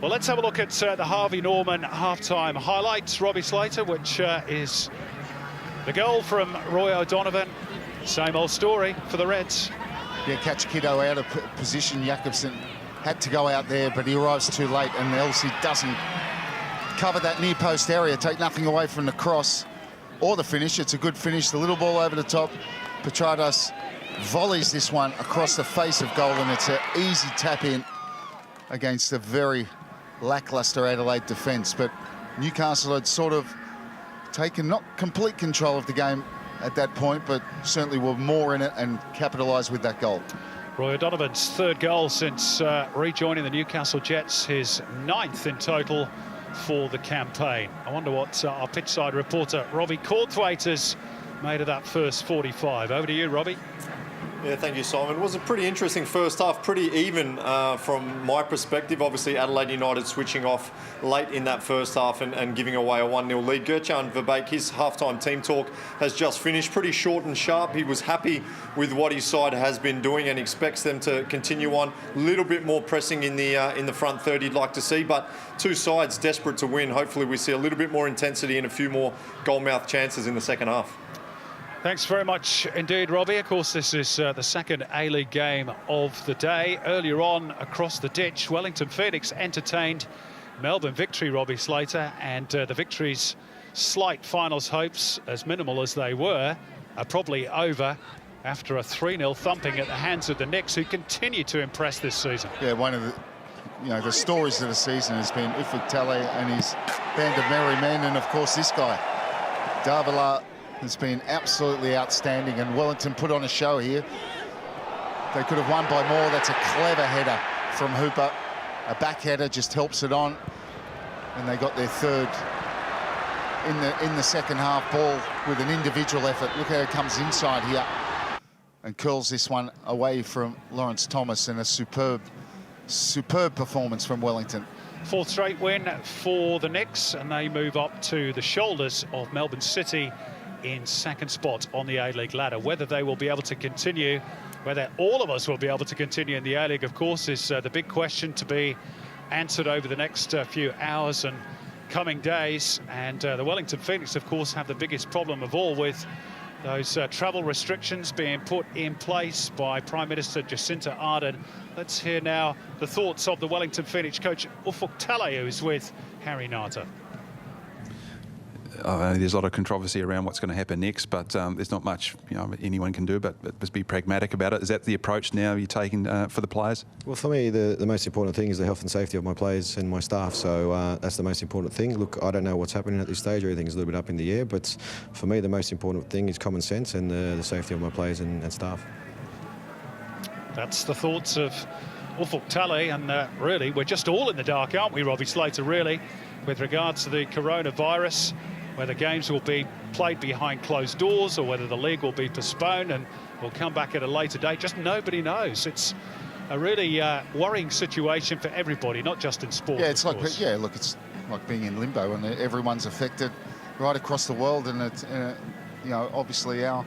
Well, let's have a look at the Harvey Norman half-time highlights, Robbie Slater, which is the goal from Roy O'Donovan. Same old story for the Reds. Yeah, catch Kiddo out of position. Jakobsen had to go out there, but he arrives too late, and Elsie doesn't cover that near post area. Take nothing away from the cross or the finish. It's a good finish. The little ball over the top. Petratos volleys this one across the face of goal, and it's an easy tap in against a very lacklustre Adelaide defence. But Newcastle had sort of taken not complete control of the game at that point, but certainly were more in it and capitalised with that goal. Roy O'Donovan's 3rd goal since rejoining the Newcastle Jets, his 9th in total for the campaign. I wonder what our pitchside reporter Robbie Cornthwaite has made of that first 45. Over to you, Robbie. Yeah, thank you, Simon. It was a pretty interesting first half, pretty even from my perspective. Obviously, Adelaide United switching off late in that first half and giving away a 1-0 lead. Gertjan Verbeek, his halftime team talk has just finished. Pretty short and sharp. He was happy with what his side has been doing and expects them to continue on. A little bit more pressing in the front third he'd like to see, but two sides desperate to win. Hopefully we see a little bit more intensity and a few more goal-mouth chances in the second half. Thanks very much indeed, Robbie. Of course, this is the second A-League game of the day. Earlier on, across the ditch, Wellington Phoenix entertained Melbourne Victory, Robbie Slater, and the Victory's slight finals hopes, as minimal as they were, are probably over after a 3-0 thumping at the hands of the Knicks, who continue to impress this season. Yeah, one of the stories of the season has been Ufuk Talay and his band of merry men, and of course this guy, Davila, has been absolutely outstanding, and Wellington put on a show here. They could have won by more. That's a clever header from Hooper. A back header just helps it on, and they got their 3rd in the second half. Ball with an individual effort. Look how it comes inside here and curls this one away from Lawrence Thomas, and a superb performance from Wellington. 4th straight win for the Knicks, and they move up to the shoulders of Melbourne City in 2nd spot on the A-League ladder. Whether they will be able to continue, whether all of us will be able to continue in the A-League, of course, is the big question to be answered over the next few hours and coming days. And the Wellington Phoenix, of course, have the biggest problem of all, with those travel restrictions being put in place by Prime Minister Jacinta Ardern. Let's hear now the thoughts of the Wellington Phoenix coach Ufuk Talay, who is with Harry Nata. There's a lot of controversy around what's going to happen next, but there's not much anyone can do but just be pragmatic about it. Is that the approach now you're taking for the players? Well, for me, the most important thing is the health and safety of my players and my staff, so that's the most important thing. Look, I don't know what's happening at this stage. Everything's a little bit up in the air, but for me, the most important thing is common sense and the safety of my players and staff. That's the thoughts of Ufuk Talay, and really, we're just all in the dark, aren't we, Robbie Slater, really, with regards to the coronavirus, whether games will be played behind closed doors or whether the league will be postponed and will come back at a later date. Just nobody knows. It's a really worrying situation for everybody, not just in sport. Yeah, it's like, yeah, look, it's like being in limbo, and everyone's affected. right across the world, and it's, you know, obviously our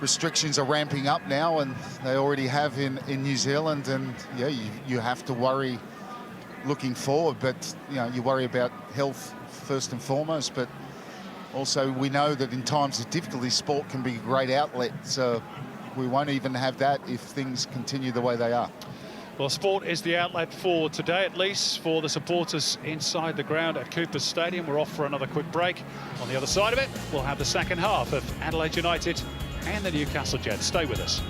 restrictions are ramping up now, and they already have in New Zealand, and yeah, you have to worry looking forward, but you know, you worry about health first and foremost, but also we know that in times of difficulty, sport can be a great outlet, so we won't even have that if things continue the way they are. Well, sport is the outlet for today, at least for the supporters inside the ground at Cooper Stadium. We're off for another quick break. On the other side of it, we'll have the second half of Adelaide United and the Newcastle Jets. Stay with us.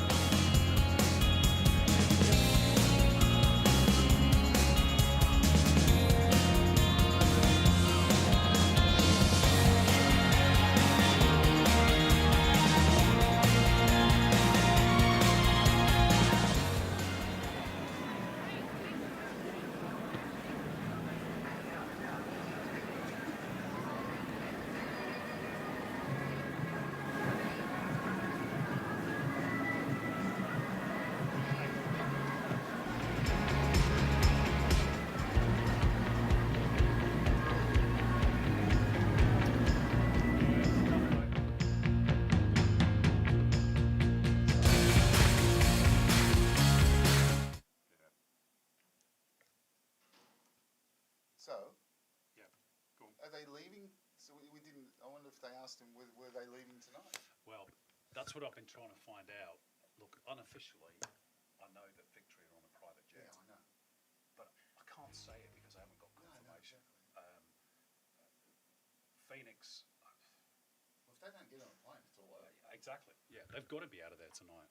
So, are they leaving? So we didn't. I wonder if they asked him were they leaving tonight. Well, that's what I've been trying to find out. Look, unofficially, I know that Victory are on a private jet. Yeah, I know. But I can't say it because I haven't got confirmation. Phoenix. Well, if they don't get on a plane, it's all over. Exactly. Yeah, they've got to be out of there tonight.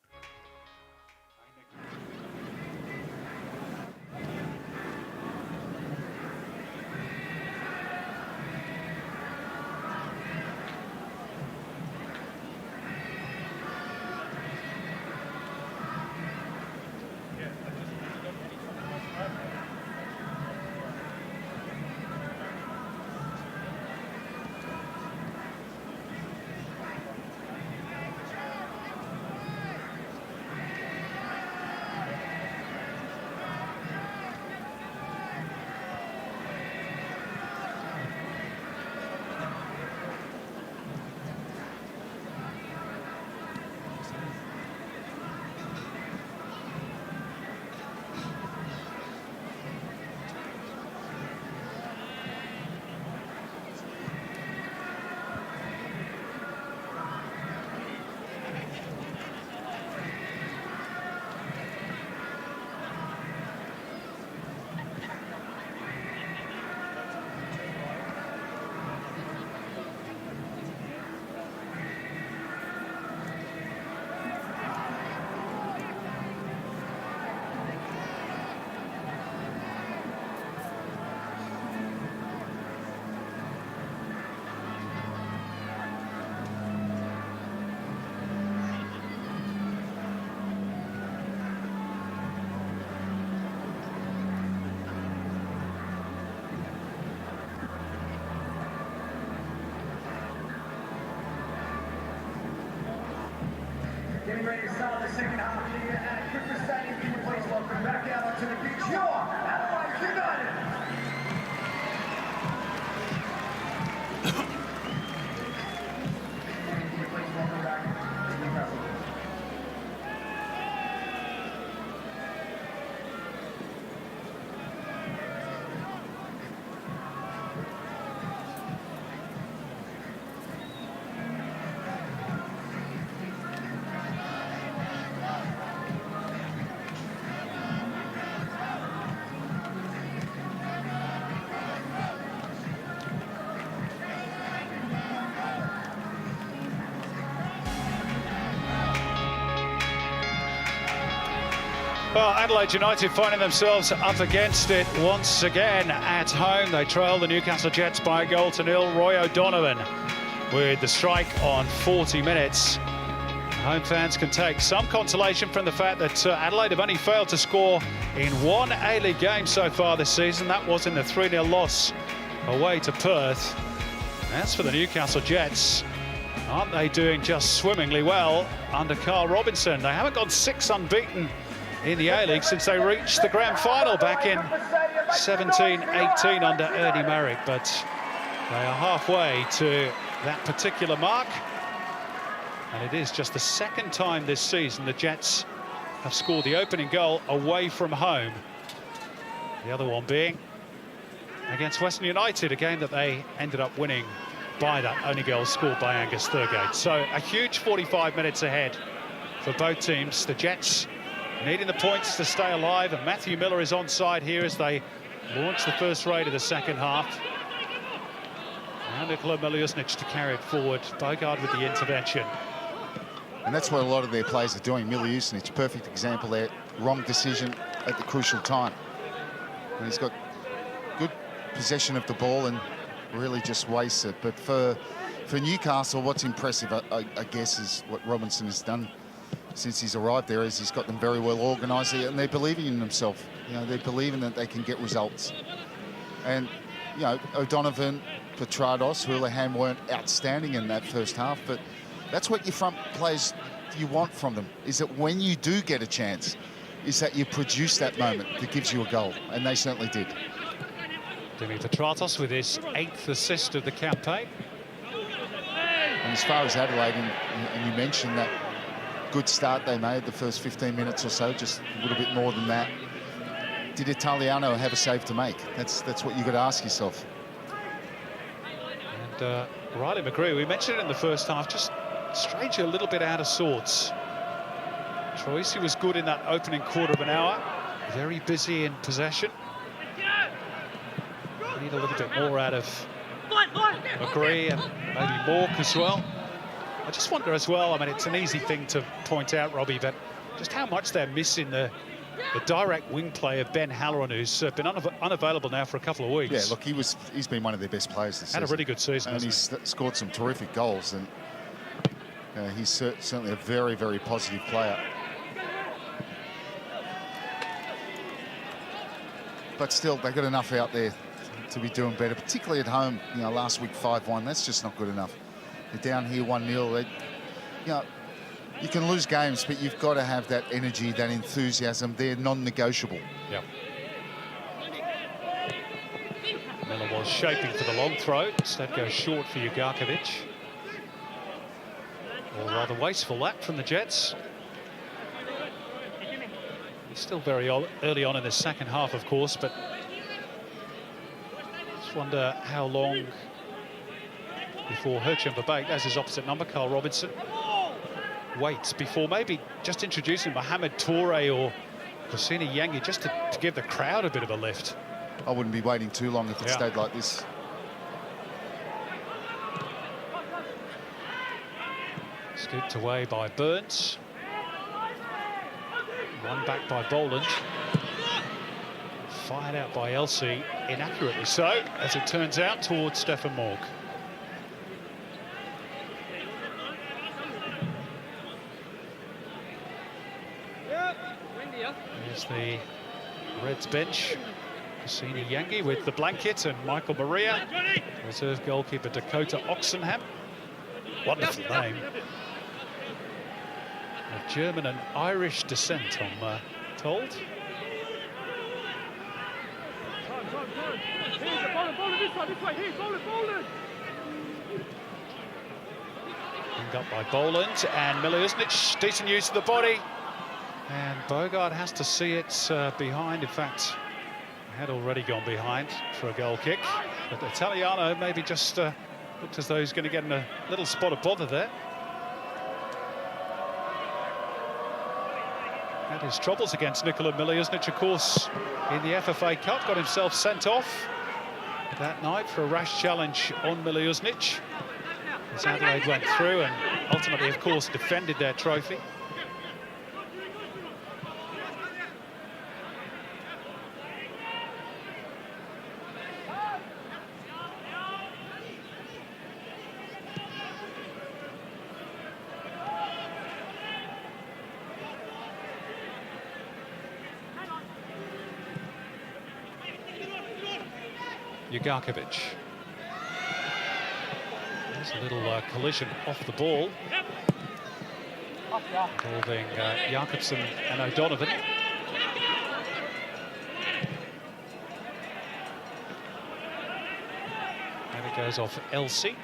Getting ready to start the second half here at Cooper Stadium. Can you please welcome back out onto the pitch your Adelaide United. Can you please welcome back Newcastle. Well, Adelaide United finding themselves up against it once again at home. They trail the Newcastle Jets by a goal to nil. Roy O'Donovan with the strike on 40 minutes. Home fans can take some consolation from the fact that Adelaide have only failed to score in one A-League game so far this season. That was in the 3-0 loss away to Perth. As for the Newcastle Jets, aren't they doing just swimmingly well under Carl Robinson? They haven't gone 6 unbeaten in the A-League since they reached the grand final back in 17-18 under Ernie Merrick. But They are halfway to that particular mark. And it is just the second time this season the Jets have scored the opening goal away from home. The other one being against Western United, a game that they ended up winning by that only goal scored by Angus Thurgate. So a huge 45 minutes ahead for both teams. The Jets needing the points to stay alive, and Matthew Miller is onside here as they launch the first raid of the second half. Now Nikola Miljusnic to carry it forward. Bogard with the intervention. And that's what a lot of their players are doing. Miljusnic, perfect example there. Wrong decision at the crucial time. And he's got good possession of the ball and really just wastes it. But for Newcastle, what's impressive, I guess, is what Robinson has done since he's arrived there, is he's got them very well organised, and they're believing in themselves. You know, they're believing that they can get results. And, you know, O'Donovan, Petrados, Houlihan weren't outstanding in that first half, but that's what your front players, you want from them, is that when you do get a chance, is that you produce that moment that gives you a goal, and they certainly did. Dimi Petratos with his 8th assist of the campaign. And as far as Adelaide, and you mentioned that good start they made the first 15 minutes or so, just a little bit more than that. Did Italiano have a save to make? That's what you've got to ask yourself. And Riley McGree, we mentioned it in the first half, just strangely a little bit out of sorts. Troisi was good in that opening quarter of an hour, very busy in possession. Need a little bit more out of McGree and maybe Mork as well. I just wonder as well, I mean, it's an easy thing to point out, Robbie, but just how much they're missing the direct wing play of Ben Halloran, who's been unavailable now for a couple of weeks. Yeah, look, he's been one of their best players this season. Had a really good season, and he's scored some terrific goals, and he's certainly a very, very positive player. But still, they've got enough out there to be doing better, particularly at home. You know, last week 5-1, that's just not good enough. They're down here 1-0. You know, you can lose games, but you've got to have that energy, that enthusiasm. They're non-negotiable. Yeah. Miller was shaping for the long throw. Instead goes short for Ugarkovic. Or rather wasteful that from the Jets. It's still very early on in the second half, of course, but just wonder how long before Hircham Babak, as his opposite number, Carl Robinson, waits before maybe just introducing Mohamed Toure or Hosseini Yangi just to give the crowd a bit of a lift. I wouldn't be waiting too long if it stayed like this. Scooped away by Burns. One back by Boland. Fired out by Elsie, inaccurately so, as it turns out, towards Stefan Mork. Here's the Reds bench. Hosseini Yangi with the blanket and Michael Maria. Reserve goalkeeper Dakota Oxenham. Wonderful name. Of German and Irish descent, I'm told. Pinned up by Boland and Miljusnic, decent use of the body. And Bogard has to see it behind. In fact, had already gone behind for a goal kick. But Italiano maybe just looked as though he's going to get in a little spot of bother there. Had his troubles against Nikola Miljusnic, of course, in the FFA Cup. Got himself sent off that night for a rash challenge on Miljusnic. As Adelaide went through and ultimately, of course, defended their trophy. Ugarkovic. There's a little collision off the ball involving Jakobsen and O'Donovan. And Goes off Elsie.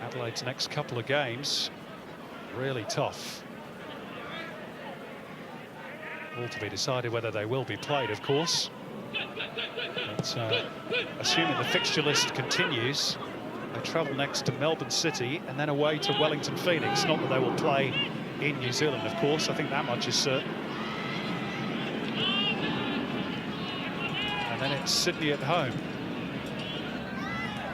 Adelaide's next couple of games, really tough. All to be decided whether they will be played, of course. But assuming the fixture list continues, they travel next to Melbourne City and then away to Wellington Phoenix. Not that they will play in New Zealand, of course. I think that much is certain. And then it's Sydney at home.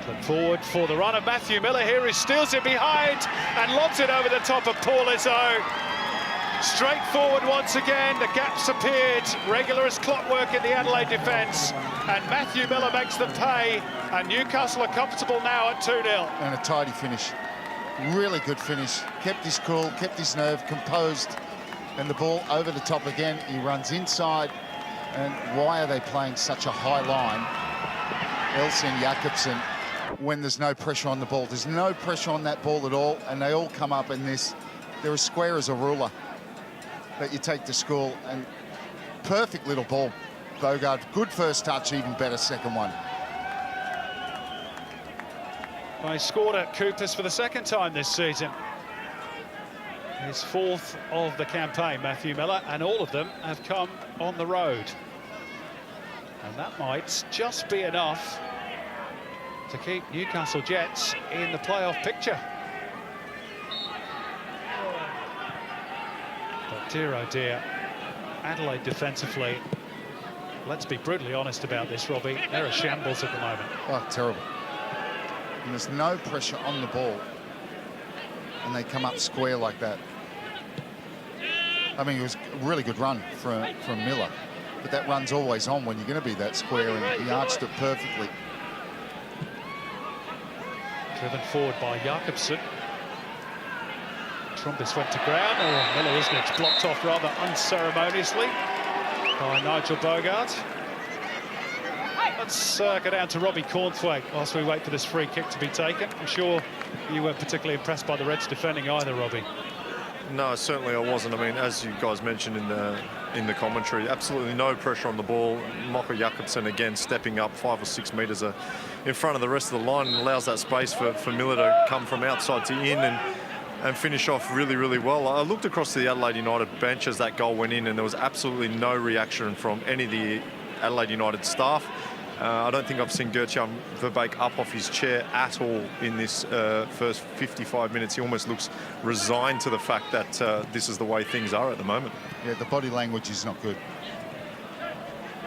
Put forward for the run of Matthew Miller here, who steals it behind and lobs it over the top of Paul Izzo. Straight forward once again, the gaps appeared, regular as clockwork in the Adelaide defence, and Matthew Miller makes them pay, and Newcastle are comfortable now at 2-0. And a tidy finish, really good finish, kept his cool, kept his nerve, composed, and the ball over the top again. He runs inside, and why are they playing such a high line, Elsie and Jakobsen, when there's no pressure on the ball? There's no pressure on that ball at all, and they all come up in this. They're as square as a ruler that you take to school, and perfect little ball. Bogard, good first touch, even better second one. Well, he scored at Coopers for the second time this season. His fourth of the campaign, Matthew Miller, and all of them have come on the road. And that might just be enough to keep Newcastle Jets in the playoff picture. But dear oh dear, Adelaide defensively, let's be brutally honest about this, Robbie, they're a shambles at the moment. Oh, terrible. And there's no pressure on the ball, and they come up square like that. I mean, it was a really good run from Miller, but that run's always on when you're going to be that square, and he arched it perfectly. Driven forward by Jakobsen. Trumbis went to ground. Oh, Miller, isn't it? Blocked off rather unceremoniously by Nigel Bogart. Let's go down to Robbie Cornthwaite whilst we wait for this free kick to be taken. I'm sure you weren't particularly impressed by the Reds defending either, Robbie. No, certainly I wasn't. I mean, as you guys mentioned in the commentary, absolutely no pressure on the ball. Mokka Jakobsen again stepping up 5 or 6 metres in front of the rest of the line, and allows that space for Miller to come from outside to in and finish off really, really well. I looked across to the Adelaide United bench as that goal went in, and there was absolutely no reaction from any of the Adelaide United staff. I don't think I've seen Gert-Jan Verbeek up off his chair at all in this first 55 minutes. He almost looks resigned to the fact that this is the way things are at the moment. Yeah, the body language is not good.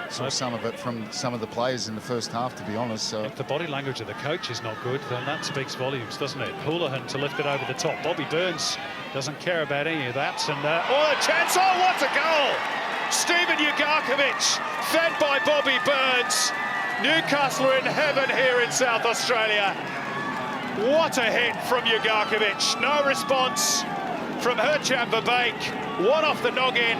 Saw some of it from some of the players in the first half, to be honest. So if the body language of the coach is not good, then that speaks volumes, doesn't it? Houlihan to lift it over the top. Bobby Burns doesn't care about any of that. And oh, a chance! Oh, what a goal! Steven Ugarkovic, fed by Bobby Burns. Newcastle are in heaven here in South Australia. What a hit from Ugarkovic. No response from Gert-Jan Verbeek. One off the noggin.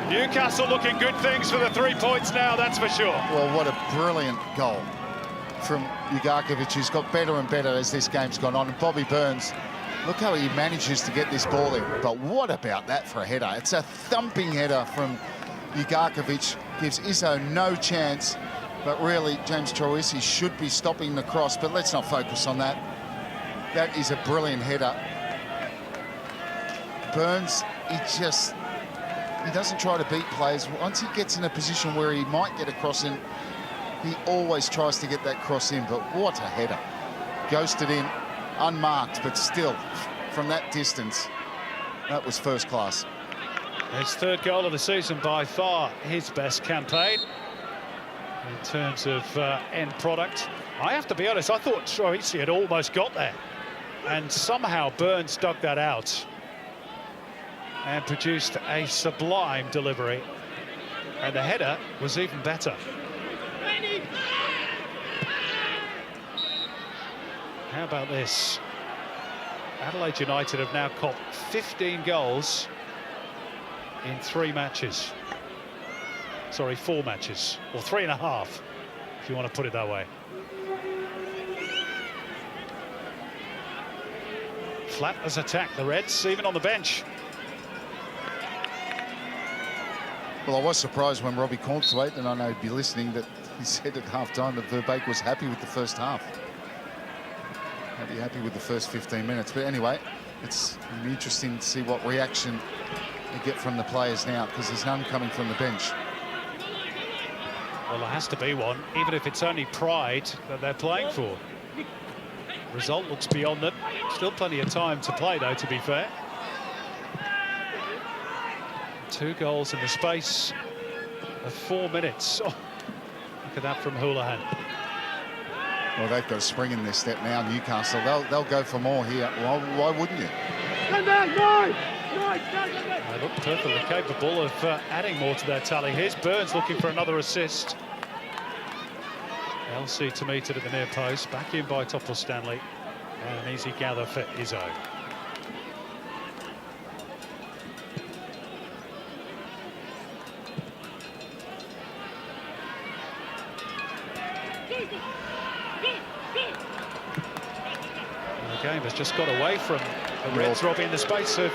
Newcastle looking good things for the 3 points now, that's for sure. Well, what a brilliant goal from Ugarkovic, who's got better and better as this game's gone on. And Bobby Burns, look how he manages to get this ball in. But what about that for a header? It's a thumping header from Ugarkovic. Gives Izzo no chance. But really, James Troisi should be stopping the cross. But let's not focus on that. That is a brilliant header. Burns, he doesn't try to beat players. Once he gets in a position where he might get a cross in, he always tries to get that cross in. But what a header. Ghosted in, unmarked, but still, from that distance, that was first class. His third goal of the season, by far his best campaign in terms of end product. I have to be honest, I thought Troisi had almost got there. And somehow Burns dug that out and produced a sublime delivery. And the header was even better. How about this? Adelaide United have now copped 15 goals in 3 matches. Sorry, 4 matches, or 3.5, if you want to put it that way. Flat as attack, the Reds, even on the bench. Well, I was surprised when Robbie Cornthwaite, and I know he'd be listening, that he said at half-time that Verbeek was happy with the first half. I'd be happy with the first 15 minutes. But anyway, it's interesting to see what reaction they get from the players now, because there's none coming from the bench. Well, there has to be one, even if it's only pride that they're playing for. Result looks beyond them. Still plenty of time to play, though, to be fair. 2 goals in the space of 4 minutes. Oh, look at that from Houlihan. Well, they've got a spring in their step now, Newcastle. They'll go for more here. Why wouldn't you? They look perfectly capable of adding more to their tally. Here's Burns looking for another assist. LC to meet it at the near post. Back in by Topol-Stanley. And an easy gather for Izzo. The game has just got away from the Reds, Robbie, in the space of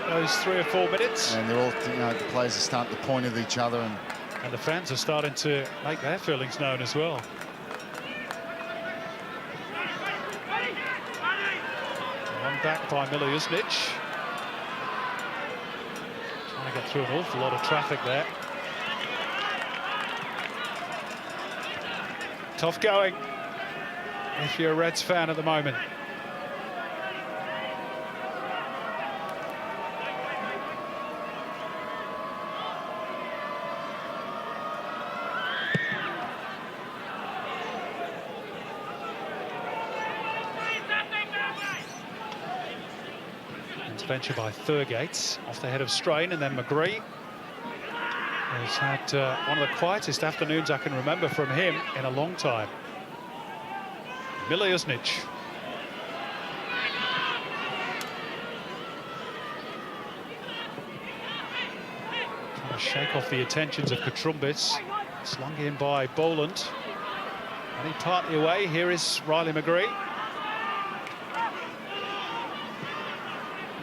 those 3 or 4 minutes. And they're all, the players are starting to point at each other, and the fans are starting to make their feelings known as well. One back by Miliusnic. Trying to get through an awful lot of traffic there. Tough going if you're a Reds fan at the moment. Intervention by Thurgates off the head of Strain, and then McGree has had one of the quietest afternoons I can remember from him in a long time. Miliusnic. Trying to shake off the attentions of Katrumbis. Slung in by Boland. And he partly away. Here is Riley McGree.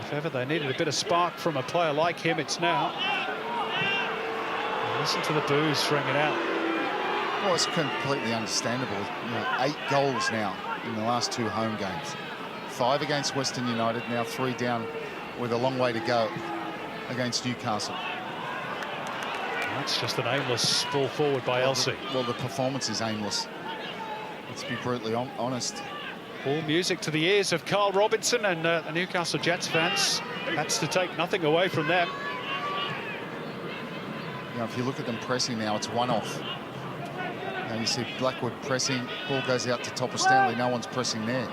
If ever they needed a bit of spark from a player like him, it's now. And listen to the boos ringing out. Well, it's completely understandable. 8 goals now in the last 2 home games. 5 against Western United, now 3 down with a long way to go against Newcastle. That's just an aimless ball forward by Elsie. Well, the performance is aimless. Let's be brutally honest. All music to the ears of Carl Robinson and the Newcastle Jets fans. That's to take nothing away from them. If you look at them pressing now, it's one-off. You see Blackwood pressing, ball goes out to Topol-Stanley, no one's pressing there.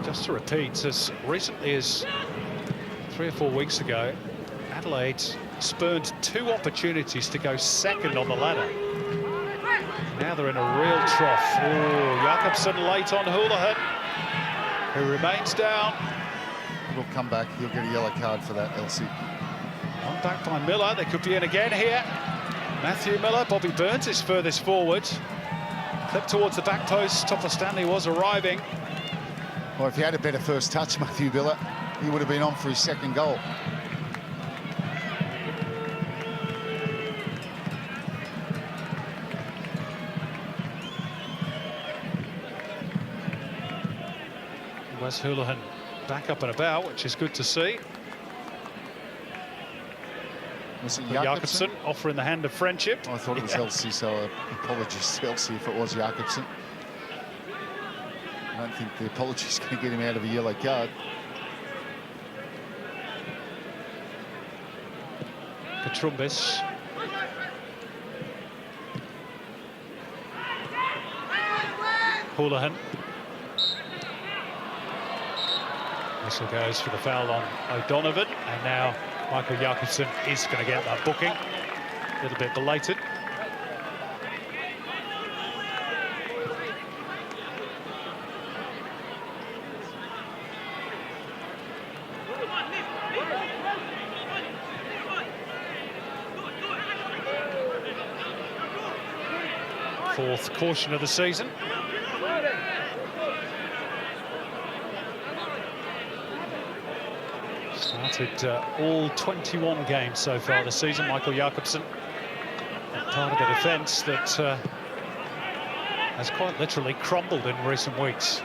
Just to repeat, as recently as 3 or 4 weeks ago, Adelaide spurned 2 opportunities to go second on the ladder. Now they're in a real trough. Oh, Jakobsen late on Houlihan, who remains down. He'll come back. He'll get a yellow card for that, Elsie. One back by Miller. They could be in again here. Matthew Miller. Bobby Burns is furthest forward. Clip towards the back post. Topol-Stanley was arriving. Well, if he had a better first touch, Matthew Miller, he would have been on for his 2nd goal. Wes Houlihan back up and about, which is good to see. Was it Jakobsen offering the hand of friendship? I thought it was Elsie, so apologies to Elsie if it was Jakobsen. I don't think the apology's going to get him out of a yellow card. Katrumbis. Houlihan. Whistle goes for the foul on O'Donovan, and now Michael Jakobsen is going to get that booking. A little bit belated. 4th caution of the season. Started all 21 games so far this season, Michael Jakobsen. Part of the defence that has quite literally crumbled in recent weeks.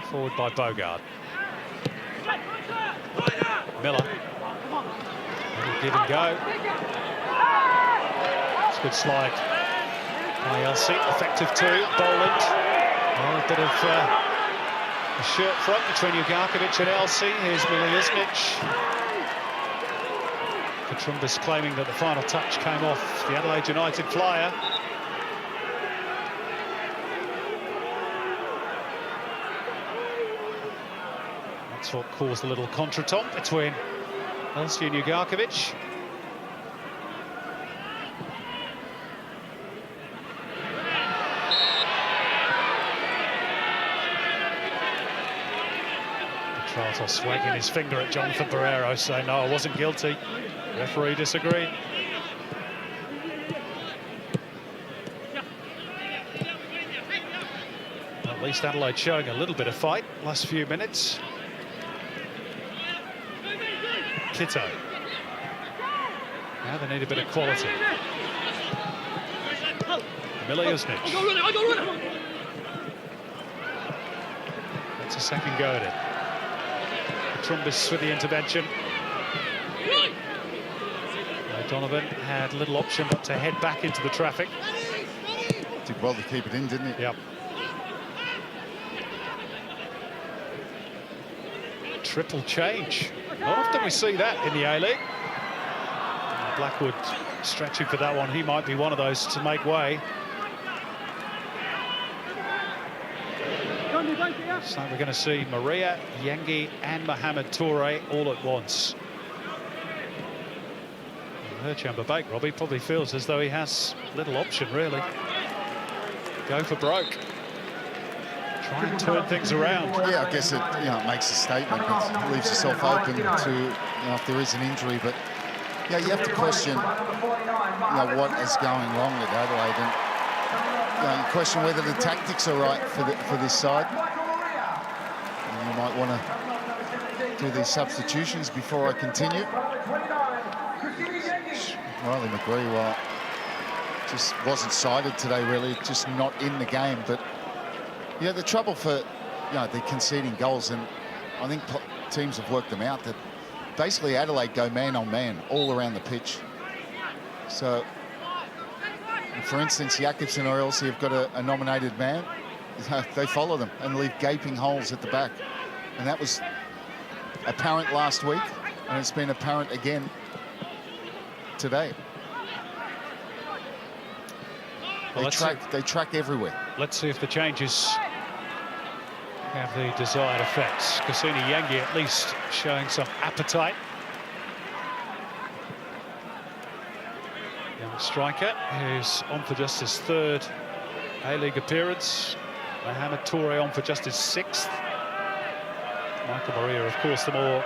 Forward by Bogard. Miller. Little give and go. It's a good slide by Elsie. Effective too. Boland. A bit of a shirt front between Ugarkovic and Elsie. Here's Miliusnic. Petrumbis claiming that the final touch came off the Adelaide United flyer. That's what caused a little contretemps between Elsie and Ugarkovic. Petratos wagging his finger at Jonathan Barrero, saying, no, I wasn't guilty. Referee disagreed. At least Adelaide showing a little bit of fight last few minutes. Kitto. Now they need a bit of quality. Miliusnic. That's a second go at it. Petrumbis with the intervention. Donovan had little option but to head back into the traffic. Did well to keep it in, didn't he? Yep. Triple change. Not often we see that in the A-League. Blackwood stretching for that one. He might be one of those to make way. So we're going to see Maria, Yengi and Mohamed Toure all at once. Herchamber Bake, Robbie, probably feels as though he has little option, really. Go for broke. Try and turn things around. Yeah, I guess it, it makes a statement. It leaves yourself open to, if there is an injury. But, you have to question, what is going wrong at Adelaide. And, you question whether the tactics are right for this side. And you might want to do these substitutions before I continue. Riley McGree, well, just wasn't cited today, really, just not in the game. But, the trouble for, the conceding goals, and I think teams have worked them out, that basically Adelaide go man on man all around the pitch. So, for instance, Jakobsen or Elsie have got a nominated man, they follow them and leave gaping holes at the back. And that was apparent last week, and it's been apparent again today. Well, they track everywhere. Let's see if the changes have the desired effects. Cassini Yengi at least showing some appetite. Young striker who's on for just his 3rd A-League appearance. Mohamed Toure on for just his 6th. Michael Maria, of course, the more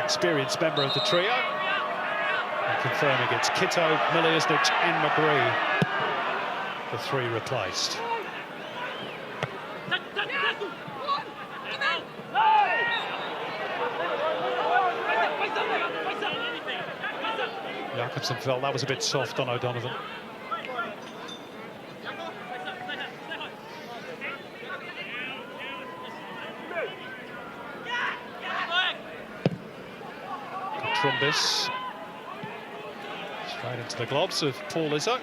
experienced member of the trio. And confirming it's Kitto, Miliusnic and McGree, the 3 replaced. Jakobsen felt that was a bit soft on O'Donovan. Petrumbis straight into the gloves of Paul Izzo.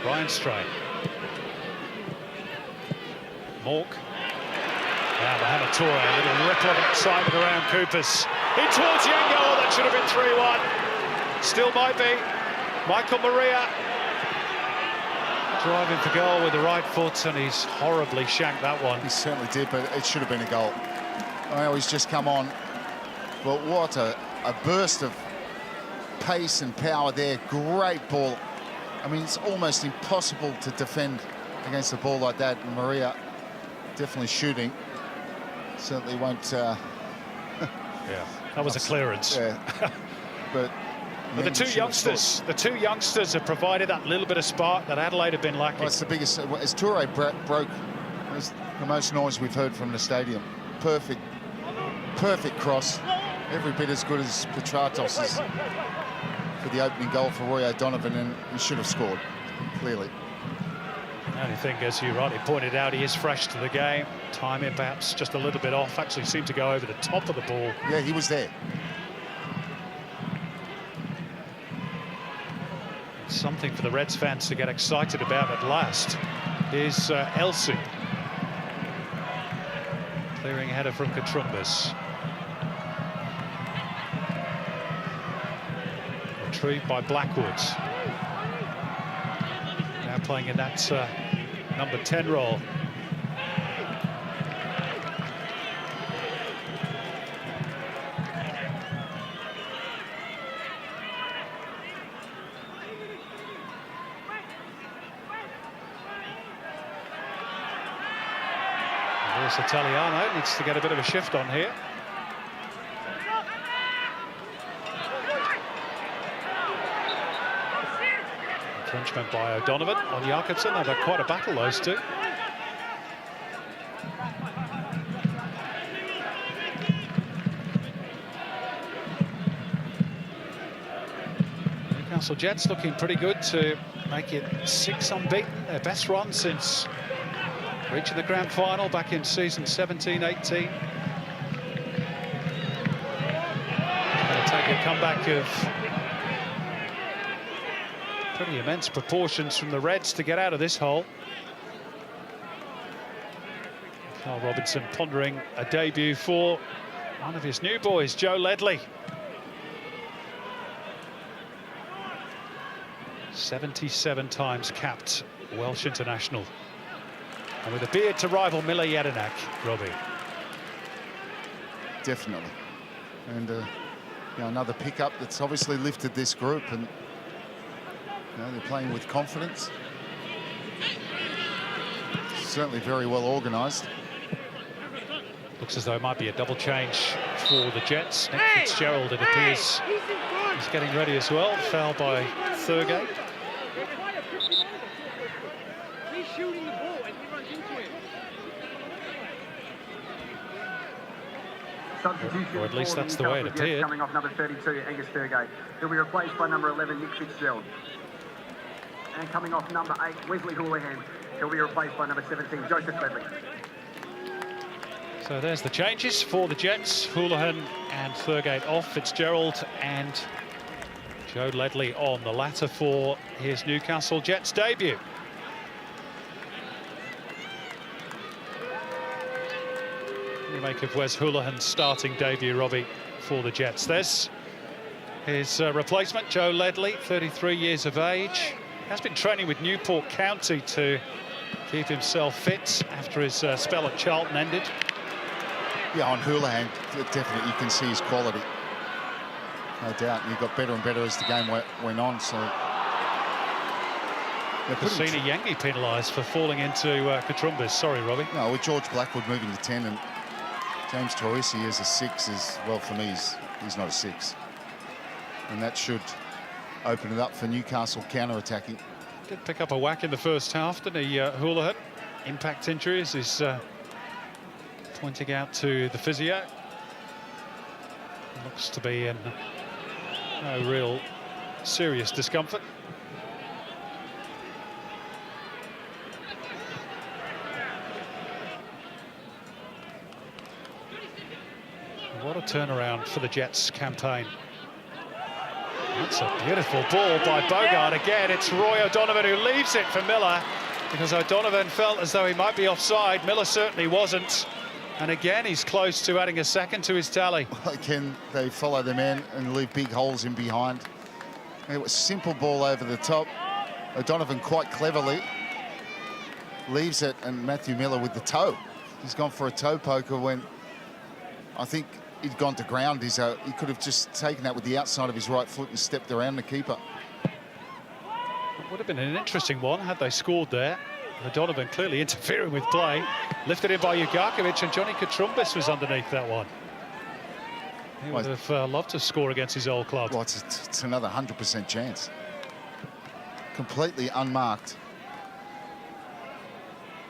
Ryan Stray. Mork. Now Mohamed Toure, a little ripple of excitement around Coopers. In towards Yengo, that should have been 3-1. Still might be. Michael Maria driving for goal with the right foot, and he's horribly shanked that one. He certainly did, but it should have been a goal. I know he's just come on, but what a burst of pace and power there. Great ball. I mean, it's almost impossible to defend against a ball like that. And Maria definitely shooting. Certainly won't... Yeah, that was a clearance. Yeah. But the two youngsters have provided that little bit of spark that Adelaide have been lacking. Well, it's the biggest. As Toure broke, it was the most noise we've heard from the stadium. Perfect cross. Every bit as good as Petratos's for the opening goal for Roy O'Donovan, and he should have scored, clearly. The only thing, as you rightly pointed out, he is fresh to the game. Timing perhaps just a little bit off. Actually seemed to go over the top of the ball. Yeah, he was there. Something for the Reds fans to get excited about at last is Elsie. Clearing a header from Katrumbas. Retrieved by Blackwood. Now playing in that number 10 role. Italiano needs to get a bit of a shift on here. Entrenchment by O'Donovan on Jakobsen. They've had quite a battle, those two. Newcastle Jets looking pretty good to make it 6 unbeaten. Their best run since reaching the grand final back in season 17-18. Going to take a comeback of pretty immense proportions from the Reds to get out of this hole. Carl Robinson pondering a debut for one of his new boys, Joe Ledley. 77 times capped Welsh international. And with a beard to rival Miller Jedinak, Robbie. Definitely. And another pickup that's obviously lifted this group, and they're playing with confidence. Certainly very well organised. Looks as though it might be a double change for the Jets. Nick Fitzgerald, it appears, is getting ready as well. Foul by Thurgate. Or at least that's the way it appeared. Coming off number 32, Angus Thurgate. He'll be replaced by number 11, Nick Fitzgerald. And coming off number 8, Wesley Houlihan. He'll be replaced by number 17, Joseph Ledley. So there's the changes for the Jets. Houlihan and Thurgate off. Fitzgerald and Joe Ledley on, the latter for his Newcastle Jets debut. Make of Wes Houlihan's starting debut, Robbie, for the Jets. There's his replacement, Joe Ledley, 33 years of age. Has been training with Newport County to keep himself fit after his spell at Charlton ended. Yeah, on Houlihan, definitely you can see his quality. No doubt, and he got better and better as the game went on, so... Cassini Yangi penalised for falling into Katrumbas. Sorry, Robbie. No, with George Blackwood moving to 10 and James Troisi as a 6 is, well, for me, he's not a 6. And that should open it up for Newcastle counter-attacking. Did pick up a whack in the first half, didn't he, Houlihan? Impact injuries is pointing out to the physio. Looks to be in no real serious discomfort. What a turnaround for the Jets campaign. That's a beautiful ball by Bogart. Again, it's Roy O'Donovan who leaves it for Miller, because O'Donovan felt as though he might be offside. Miller certainly wasn't. And again, he's close to adding a second to his tally. Well, again, they follow the man and leave big holes in behind. It was a simple ball over the top. O'Donovan quite cleverly leaves it, and Matthew Miller with the toe. He's gone for a toe poker when I think he'd gone to ground, he could have just taken that with the outside of his right foot and stepped around the keeper. Would have been an interesting one had they scored there. O'Donovan clearly interfering with play. Lifted in by Ugarkovic, and Johnny Katrumbis was underneath that one. He would have loved to score against his old club. Well, it's another 100% chance. Completely unmarked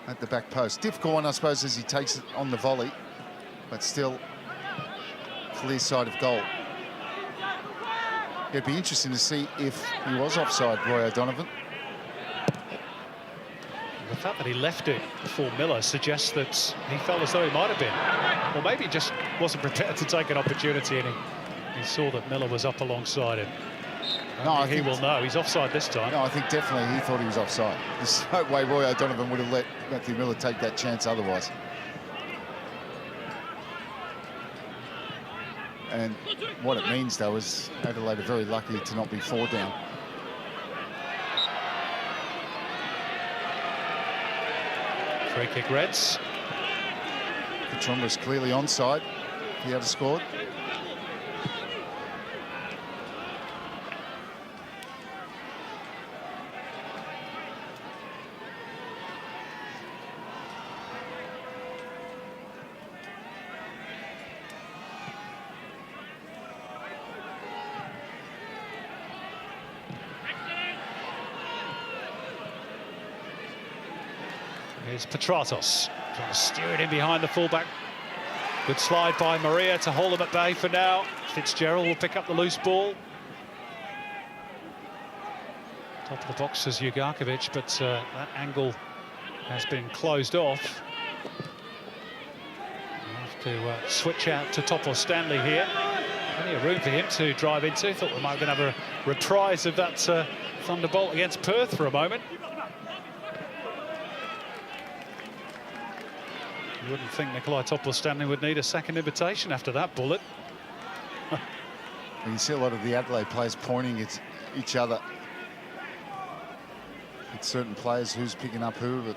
at the back post. Difficult one, I suppose, as he takes it on the volley, but still clear side of goal. It'd be interesting to see if he was offside, Roy O'Donovan. The fact that he left it for Miller suggests that he felt as though he might have been. Or maybe he just wasn't prepared to take an opportunity, and he saw that Miller was up alongside him. No, I think he will know. He's offside this time. No, I think definitely he thought he was offside. There's no way Roy O'Donovan would have let Matthew Miller take that chance otherwise. And what it means, though, is Adelaide are very lucky to not be 4 down. Free kick Reds. Katrumbis clearly onside. He had scored. Here's Petratos trying to steer it in behind the fullback. Good slide by Maria to hold him at bay for now. Fitzgerald will pick up the loose ball. Top of the box is Ugarkovic, but that angle has been closed off. We'll have to switch out to Topos Stanley here. Plenty of room for him to drive into. Thought we might be going to have a reprise of that thunderbolt against Perth for a moment. You wouldn't think Nikolai Topos-Stanley would need a second invitation after that bullet. You see a lot of the Adelaide players pointing at each other. It's certain players who's picking up who, but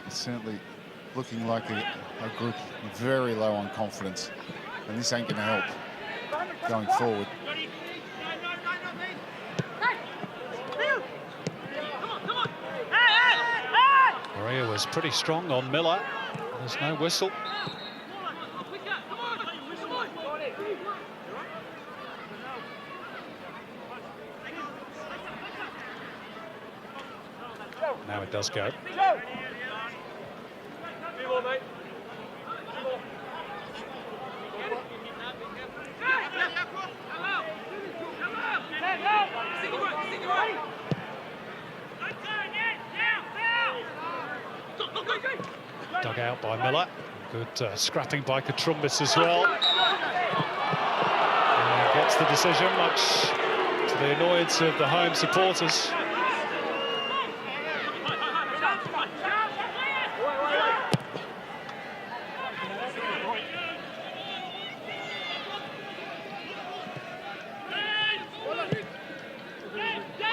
it's certainly looking like a group very low on confidence, and this ain't going to help going forward. Maria was pretty strong on Miller. There's no whistle. Now it does go. Dug out by Miller. Good scrapping by Katrumbis as well. And gets the decision, much to the annoyance of the home supporters.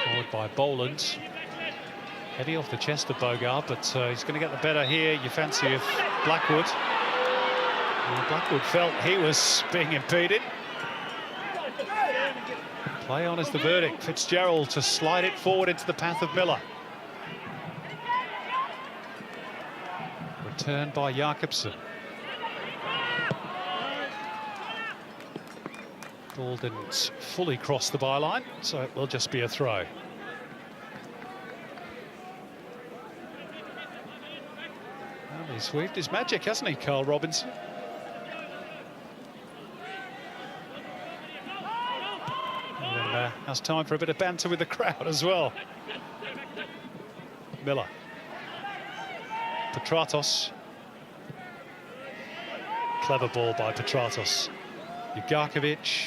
Forward by Boland. Heavy off the chest of Bogard, but he's going to get the better here, you fancy, of Blackwood. And Blackwood felt he was being impeded. Play on is the verdict. Fitzgerald to slide it forward into the path of Miller. Return by Jakobsen. Ball didn't fully cross the byline, so it will just be a throw. He's weaved his magic, hasn't he, Carl Robinson? And then has time for a bit of banter with the crowd as well. Miller. Petratos. Clever ball by Petratos. Ugarkovic.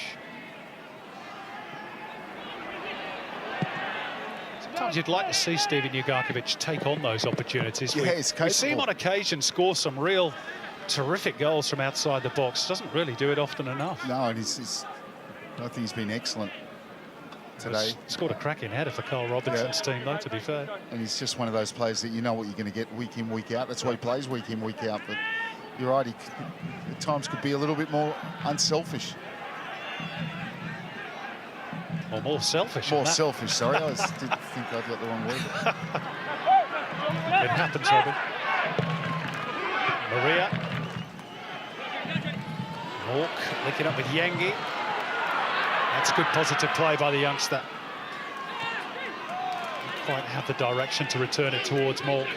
Sometimes you'd like to see Steven Ugarkovic take on those opportunities. Yeah, he's capable. We see him on occasion score some real terrific goals from outside the box. Doesn't really do it often enough. No, and I think he's been excellent today. Scored a cracking header for Carl Robinson's team, though, to be fair. And he's just one of those players that you know what you're going to get week in, week out. That's why he plays week in, week out. But you're right, he at times could be a little bit more unselfish. Or more selfish. More selfish, sorry. I did think I got the wrong word. It happens, Robin. Maria. Hawk linking up with Yangi. That's good positive play by the youngster. Didn't quite have the direction to return it towards Mork.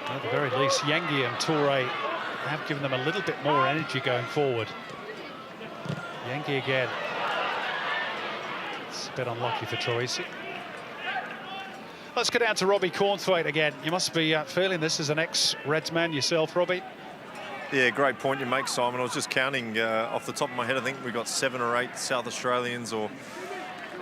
At the very least, Yangi and Toure have given them a little bit more energy going forward. Yangi again. It's a bit unlucky for Troisi. Let's go down to Robbie Cornthwaite again. You must be feeling this as an ex-Reds man yourself, Robbie. Yeah, great point you make, Simon. I was just counting off the top of my head. I think we got 7 or 8 South Australians or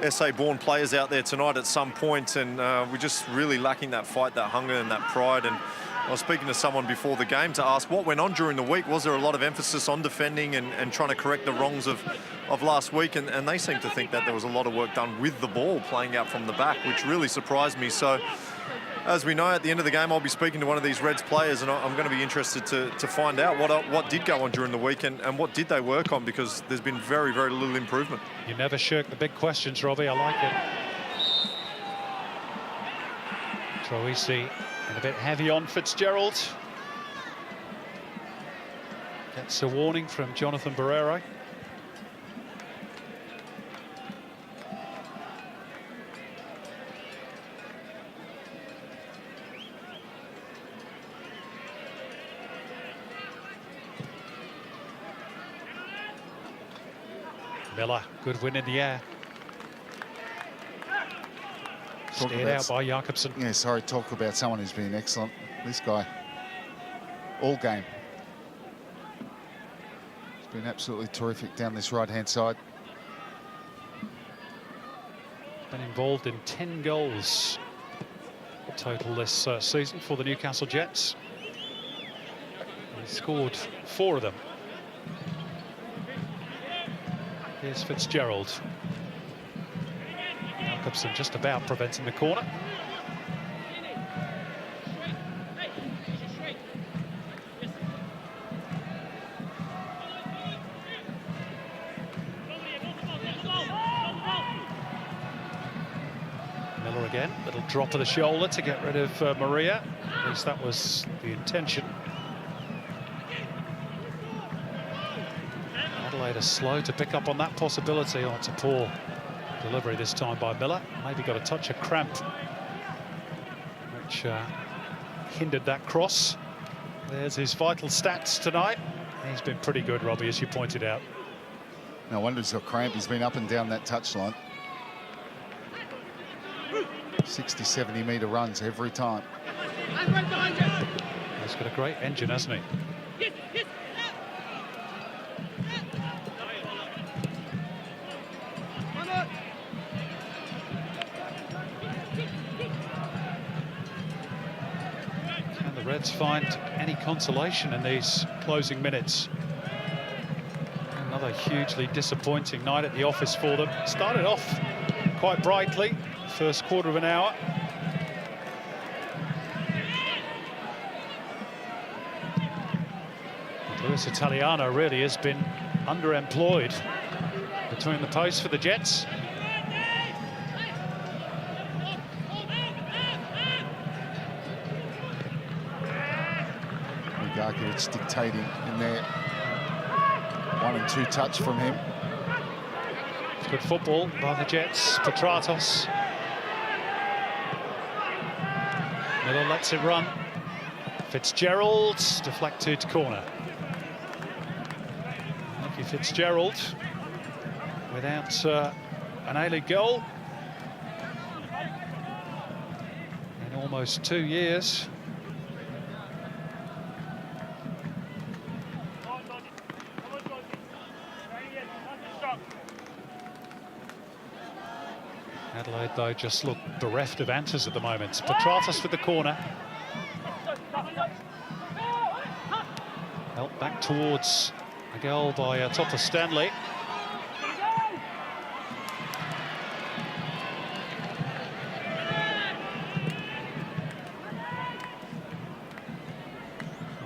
SA-born players out there tonight at some point, and we're just really lacking that fight, that hunger and that pride. And I was speaking to someone before the game to ask what went on during the week. Was there a lot of emphasis on defending and trying to correct the wrongs of last week? And they seem to think that there was a lot of work done with the ball, playing out from the back, which really surprised me. So, as we know, at the end of the game, I'll be speaking to one of these Reds players, and I'm going to be interested to find out what did go on during the week and what did they work on, because there's been very, very little improvement. You never shirk the big questions, Robbie. I like it. Troisi and a bit heavy on Fitzgerald. Gets a warning from Jonathan Barrero. Miller, good win in the air. Steered out by Jakobsen. Yeah, sorry, talk about someone who's been excellent. This guy, all game. He's been absolutely terrific down this right-hand side. Been involved in 10 goals total this season for the Newcastle Jets. He scored 4 of them. Here's Fitzgerald. Jakobsen just about preventing the corner. Miller again, little drop of the shoulder to get rid of Maria. At least that was the intention. Adelaide are slow to pick up on that possibility. Oh, it's a poor delivery this time by Miller. Maybe got a touch of cramp, which hindered that cross. There's his vital stats tonight. He's been pretty good, Robbie, as you pointed out. No wonder he's got cramp. He's been up and down that touchline. 60, 70 metre runs every time. He's got a great engine, hasn't he? Reds find any consolation in these closing minutes. Another hugely disappointing night at the office for them. Started off quite brightly, first quarter of an hour. Luis Italiano really has been underemployed between the posts for the Jets. It's dictating in there. 1 and 2 touch from him. It's good football by the Jets. Petratos. Miller lets it run. Fitzgerald deflected corner. Nicky Fitzgerald without an A-League goal in almost 2 years. Adelaide, though, just look bereft of answers at the moment. Petratos with the corner. Help back towards a goal by Topper Stanley.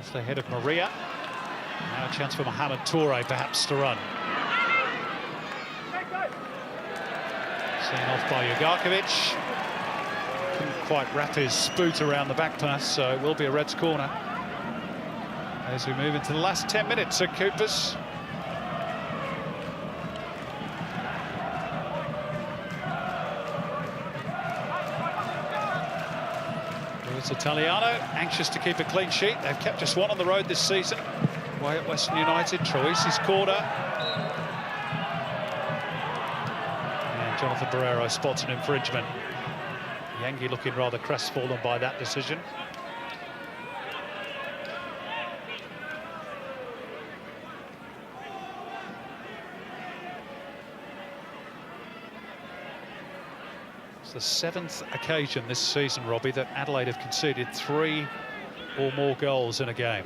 Just ahead of Maria. Now a chance for Mohamed Toure perhaps to run. Seen off by Ugarkovic. Couldn't quite wrap his boot around the back pass, so it will be a Reds corner as we move into the last 10 minutes at Coopers. It's Italiano, anxious to keep a clean sheet. They've kept just one on the road this season. Away at Western United, Troisi's corner. And Jonathan Barrero spots an infringement. Yangi looking rather crestfallen by that decision. It's the 7th occasion this season, Robbie, that Adelaide have conceded 3 or more goals in a game.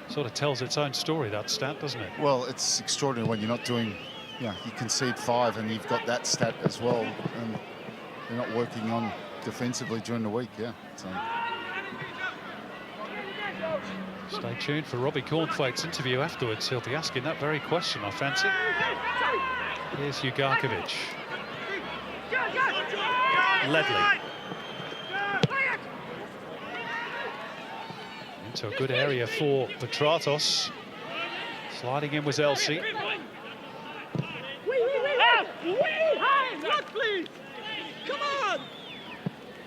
Sort of tells its own story, that stat, doesn't it? Well, it's extraordinary when you're not doing, you concede 5 and you've got that stat as well, and you're not working on defensively during the week, yeah. So. Stay tuned for Robbie Cornthwaite's interview afterwards. He'll be asking that very question, I fancy. Here's Ugarkovic. Ledley. Into a good area for Petratos. Sliding in was Elsie.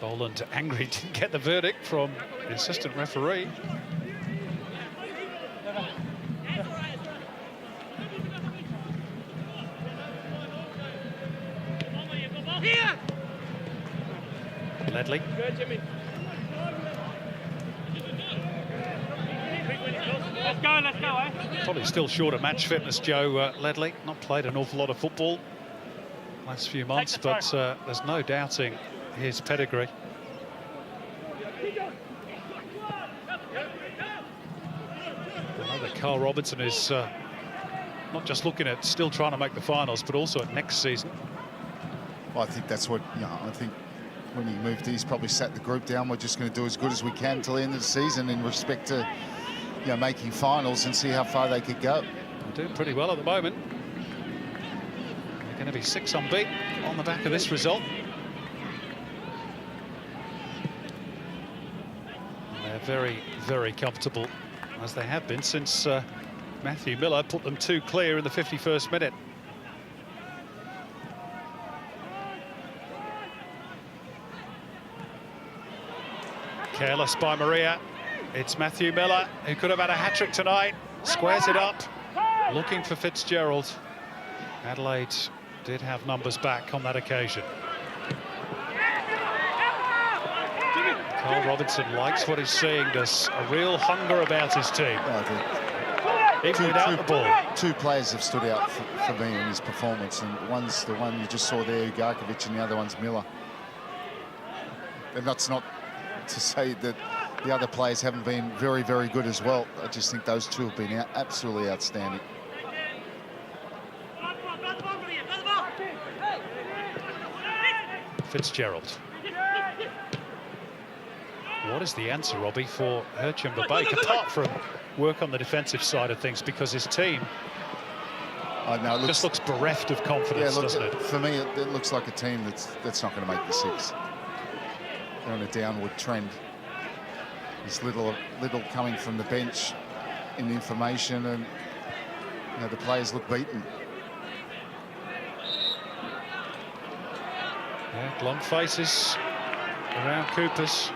Boland angry, didn't get the verdict from the assistant referee. Ledley. Let's go, eh? Probably still short of match fitness, Joe Ledley. Not played an awful lot of football last few months, but there's no doubting his pedigree. I know that Carl Robinson is not just looking at still trying to make the finals, but also at next season. Well, I think that's what, I think when he moved, he's probably sat the group down. We're just going to do as good as we can till the end of the season in respect to, making finals and see how far they could go. They're doing pretty well at the moment. They're going to be 6 unbeaten on the back of this result. And they're very, very comfortable, as they have been since Matthew Miller put them 2 clear in the 51st minute. Careless by Maria. It's Matthew Miller, who could have had a hat-trick tonight. Squares it up, looking for Fitzgerald. Adelaide did have numbers back on that occasion. Carl Robinson likes what he's seeing. There's a real hunger about his team. Even without the ball. 2 players have stood out for me in his performance, and one's the one you just saw there, Ugarkovic, and the other one's Miller. And that's not to say that the other players haven't been very, very good as well. I just think those 2 have been absolutely outstanding. Fitzgerald. What is the answer, Robbie, for Hercham Babaik, apart from work on the defensive side of things, because his team just looks bereft of confidence, doesn't it? For me, it looks like a team that's not going to make the 6. They're on a downward trend. There's little coming from the bench in information, and the players look beaten. Yeah, glum faces around Coopers.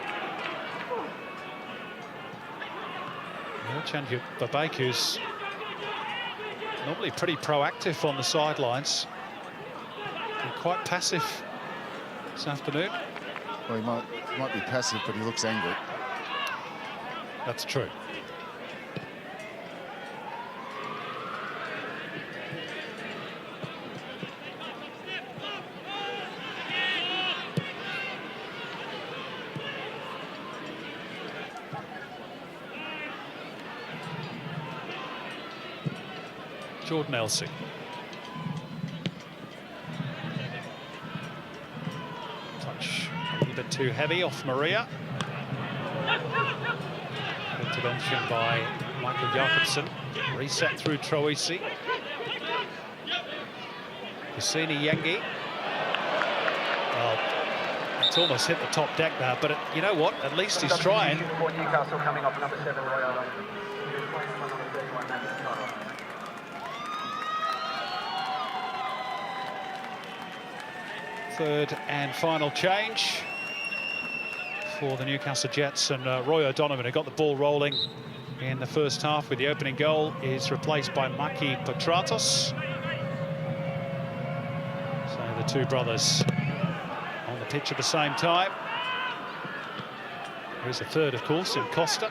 Hercham Babaik, who's normally pretty proactive on the sidelines, and quite passive this afternoon. Well, he might be passive, but he looks angry. That's true. Jordan Elsie. Touch a little bit too heavy off Maria. Intervention by Michael Jakobsen. Reset through Troisi. Cassini Yengi. Well, it's almost hit the top deck there, but you know what? At least he's trying. Newcastle coming off number 7, Royal. Third and final change for the Newcastle Jets, and Roy O'Donovan, who got the ball rolling in the first half with the opening goal, is replaced by Maki Petratos. So the two brothers on the pitch at the same time. There's a third, of course, in Costa.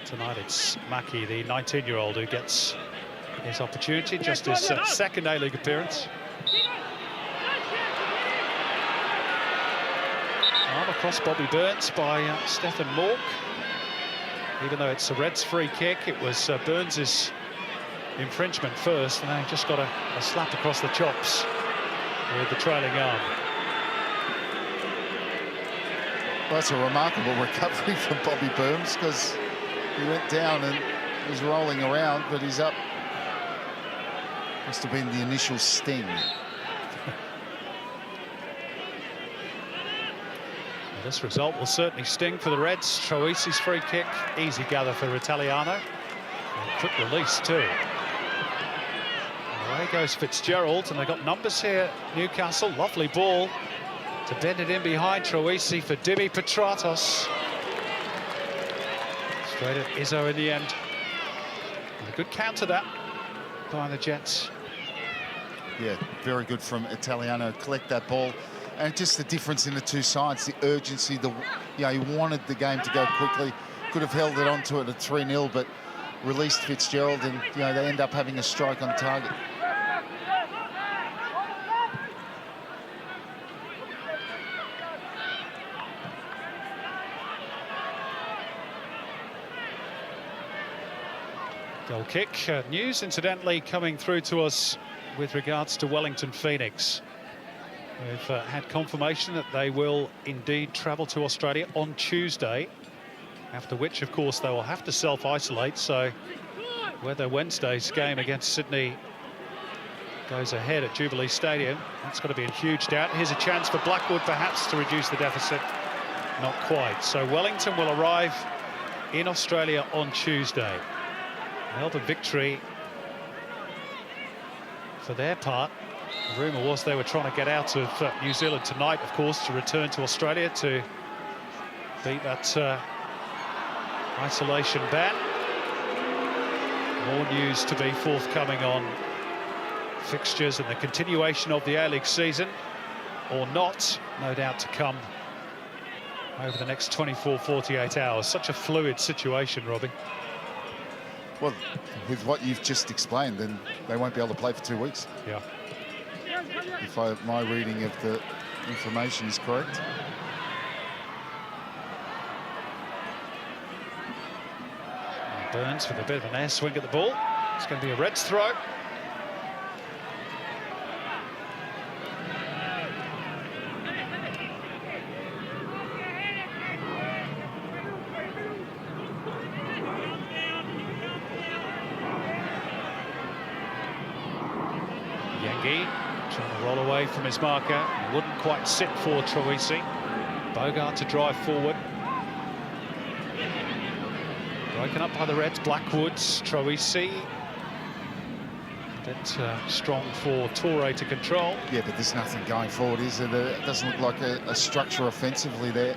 Tonight it's Maki, the 19-year-old, who gets his opportunity, just his second A-League appearance. Arm across Bobby Burns by Stefan Mork. Even though it's a Reds free kick, it was Burns' infringement first, and they just got a slap across the chops with the trailing arm. Well, that's a remarkable recovery from Bobby Burns, because he went down and was rolling around, but he's up. Must have been the initial sting. This result will certainly sting for the Reds. Troisi's free kick, easy gather for Italiano. And quick release too. And away goes Fitzgerald, and they got numbers here. Newcastle, lovely ball to bend it in behind Troisi for Dimi Petratos. Straight at Izzo in the end. And a good counter that by the Jets. Yeah, very good from Italiano. Collect that ball. And just the difference in the two sides, the urgency, he wanted the game to go quickly. Could have held it on to it at 3-0, but released Fitzgerald, and they end up having a strike on target. Goal kick. News, incidentally, coming through to us with regards to Wellington Phoenix. We've had confirmation that they will indeed travel to Australia on Tuesday, after which, of course, they will have to self-isolate. So whether Wednesday's game against Sydney goes ahead at Jubilee Stadium, that's going to be in huge doubt. Here's a chance for Blackwood, perhaps, to reduce the deficit. Not quite. So Wellington will arrive in Australia on Tuesday. Melbourne victory for their part. The rumour was they were trying to get out of New Zealand tonight, of course, to return to Australia to beat that isolation ban. More news to be forthcoming on fixtures and the continuation of the A-League season, or not, no doubt to come over the next 24-48 hours. Such a fluid situation, Robbie. Well, with what you've just explained, then they won't be able to play for 2 weeks. Yeah. If my reading of the information is correct. Burns with a bit of an air swing at the ball. It's going to be a Reds throw. Yengi trying to roll away from his marker. Wouldn't quite sit for Troisi. Bogart to drive forward. Broken up by the Reds. Blackwoods, Troisi. A bit strong for Torre to control. Yeah, but there's nothing going forward, is there? It doesn't look like a structure offensively there.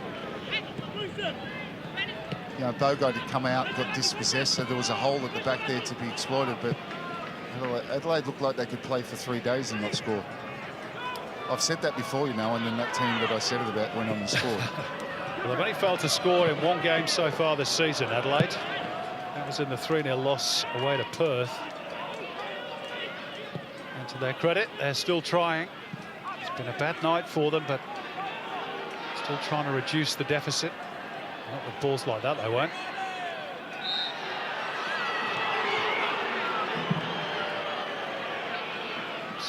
Bogart had come out, got dispossessed, so there was a hole at the back there to be exploited, but Adelaide looked like they could play for 3 days and not score. I've said that before, and then that team that I said it about went on and scored. Well, they've only failed to score in one game so far this season, Adelaide. That was in the 3-0 loss away to Perth. And to their credit, they're still trying. It's been a bad night for them, but still trying to reduce the deficit. Not with balls like that, they won't.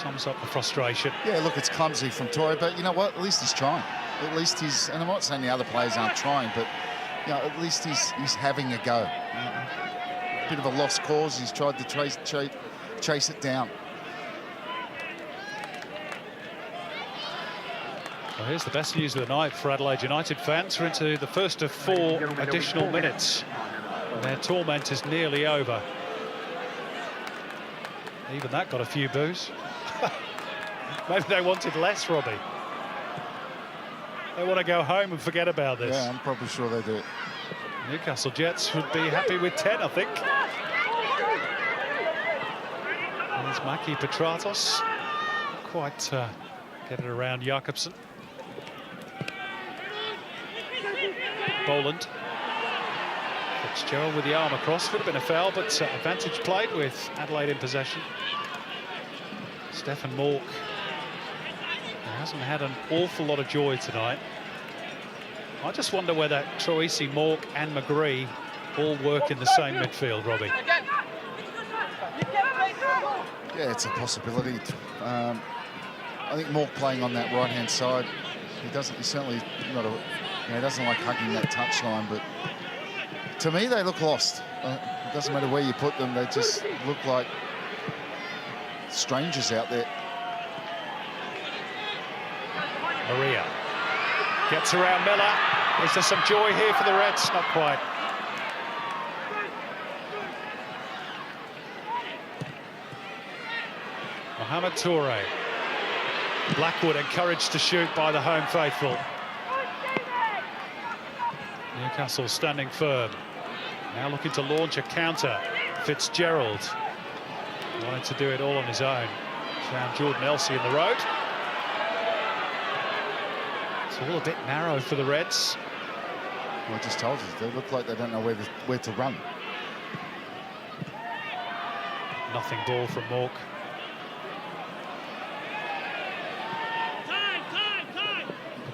Sums up the frustration. Yeah, look, it's clumsy from Torre, but you know what? At least he's trying. At least he's, and I'm not saying the other players aren't trying, but you know, at least he's having a go. Bit of a lost cause. He's tried to chase it down. Well, here's the best news of the night for Adelaide United fans. We're into the first of 4 additional minutes. Their torment is nearly over. Even that got a few boos. Maybe they wanted less, Robbie. They want to go home and forget about this. Yeah, I'm probably sure they do. Newcastle Jets would be happy with 10, I think. There's Maki Petratos. Quite get it around Jakobsen. Boland. Fitzgerald with the arm across. Would have been a foul, but advantage played with Adelaide in possession. Stefan Mork hasn't had an awful lot of joy tonight. I just wonder whether Troisi, Mork and McGree all work in the same midfield, Robbie. Yeah, it's a possibility. I think Mork playing on that right-hand side, he's certainly not a, you know, he doesn't like hugging that touchline, but to me they look lost. It doesn't matter where you put them, they just look like strangers out there. Maria gets around Miller. Is there some joy here for the Reds? Not quite. Mohamed Toure. Blackwood encouraged to shoot by the home faithful. Newcastle standing firm. Now looking to launch a counter. Fitzgerald wanted to do it all on his own. Found Jordan Elsey in the road. It's all a bit narrow for the Reds. Well, I just told you, they look like they don't know where to run. Nothing ball from Mork.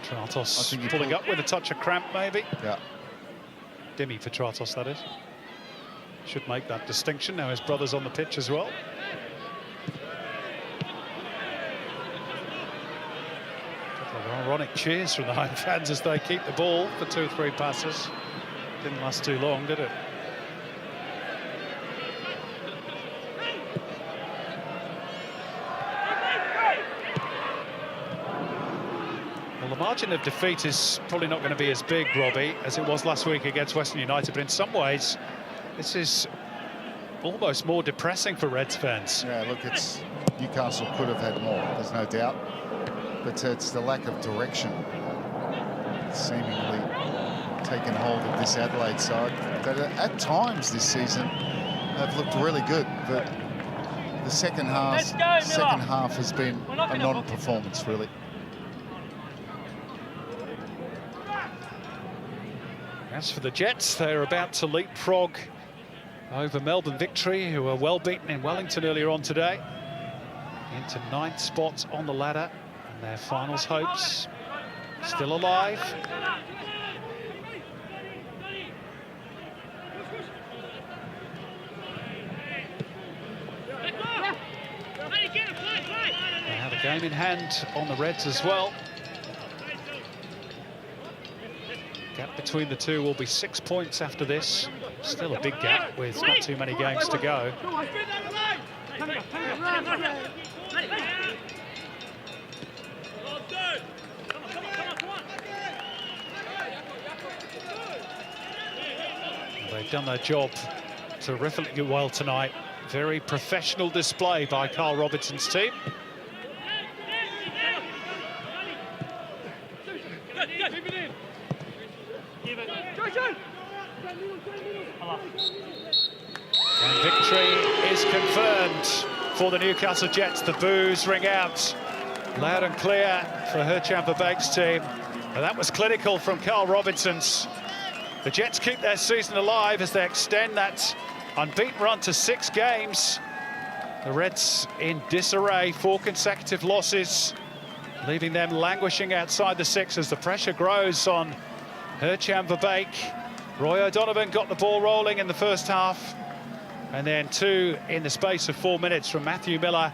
Petratos pulling up with a touch of cramp, maybe. Yeah. Demi Petratos, that is. Should make that distinction. Now his brother's on the pitch as well. Ironic cheers from the home fans as they keep the ball for 2 or 3 passes. Didn't last too long, did it? Well, the margin of defeat is probably not going to be as big, Robbie, as it was last week against Western United, but in some ways this is almost more depressing for Reds fans. Yeah, look, it's Newcastle could have had more, there's no doubt. But it's the lack of direction seemingly taken hold of this Adelaide side that at times this season have looked really good, but the second half has been a non-performance, really. As for the Jets, they're about to leapfrog over Melbourne Victory, who were well beaten in Wellington earlier on today, into 9th spot on the ladder. Their finals hopes still alive. They have a game in hand on the Reds as well. Gap between the two will be 6 points after this. Still a big gap with not too many games to go. They've done their job terrifically well tonight. Very professional display by Carl Robinson's team. And victory is confirmed for the Newcastle Jets. The boos ring out loud and clear for Herchan Verbeek's team. And that was clinical from Carl Robinson's. The Jets keep their season alive as they extend that unbeaten run to 6 games. The Reds in disarray, 4 consecutive losses, leaving them languishing outside the 6 as the pressure grows on Herchan Verbeek. Roy O'Donovan got the ball rolling in the first half, and then 2 in the space of 4 minutes from Matthew Miller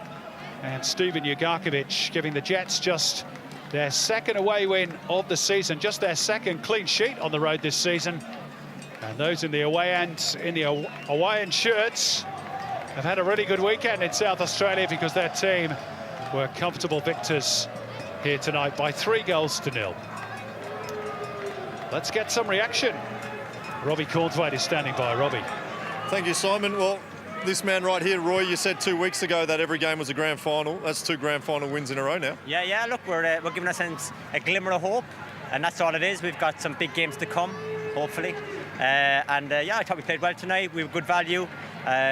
And Steven Jugarkovic giving the Jets just their second away win of the season, just their second clean sheet on the road this season. And those in the away end, in the Hawaiian shirts, have had a really good weekend in South Australia because their team were comfortable victors here tonight by 3-0. Let's get some reaction. Robbie Cornthwaite is standing by. Robbie. Thank you, Simon. Well, this man right here, Roy, you said 2 weeks ago that every game was a grand final. That's 2 grand final wins in a row now. Yeah, look, we're giving ourselves a glimmer of hope, and that's all it is. We've got some big games to come, hopefully. Yeah, I thought we played well tonight. We were good value.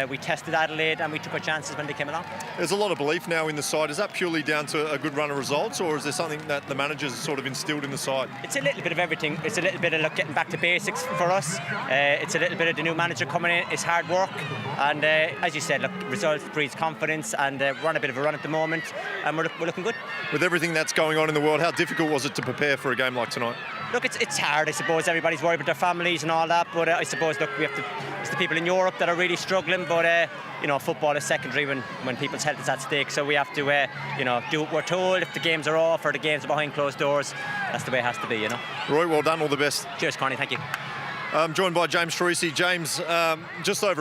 We tested Adelaide and we took our chances when they came along. There's a lot of belief now in the side. Is that purely down to a good run of results, or is there something that the managers sort of instilled in the side? It's a little bit of everything. It's a little bit of getting back to basics for us. It's a little bit of the new manager coming in. It's hard work. And as you said, look, results breeds confidence, and we're on a bit of a run at the moment, and we're looking good. With everything that's going on in the world, how difficult was it to prepare for a game like tonight? Look, it's hard, I suppose. Everybody's worried about their families and all that, but I suppose, look, it's the people in Europe that are really struggling, but you know, football is secondary when people's health is at stake, so we have to you know, do what we're told. If the games are off or the games are behind closed doors, that's the way it has to be, you know. Roy, well done, all the best. Cheers, Connie, thank you. I'm joined by James Troisi. James, just over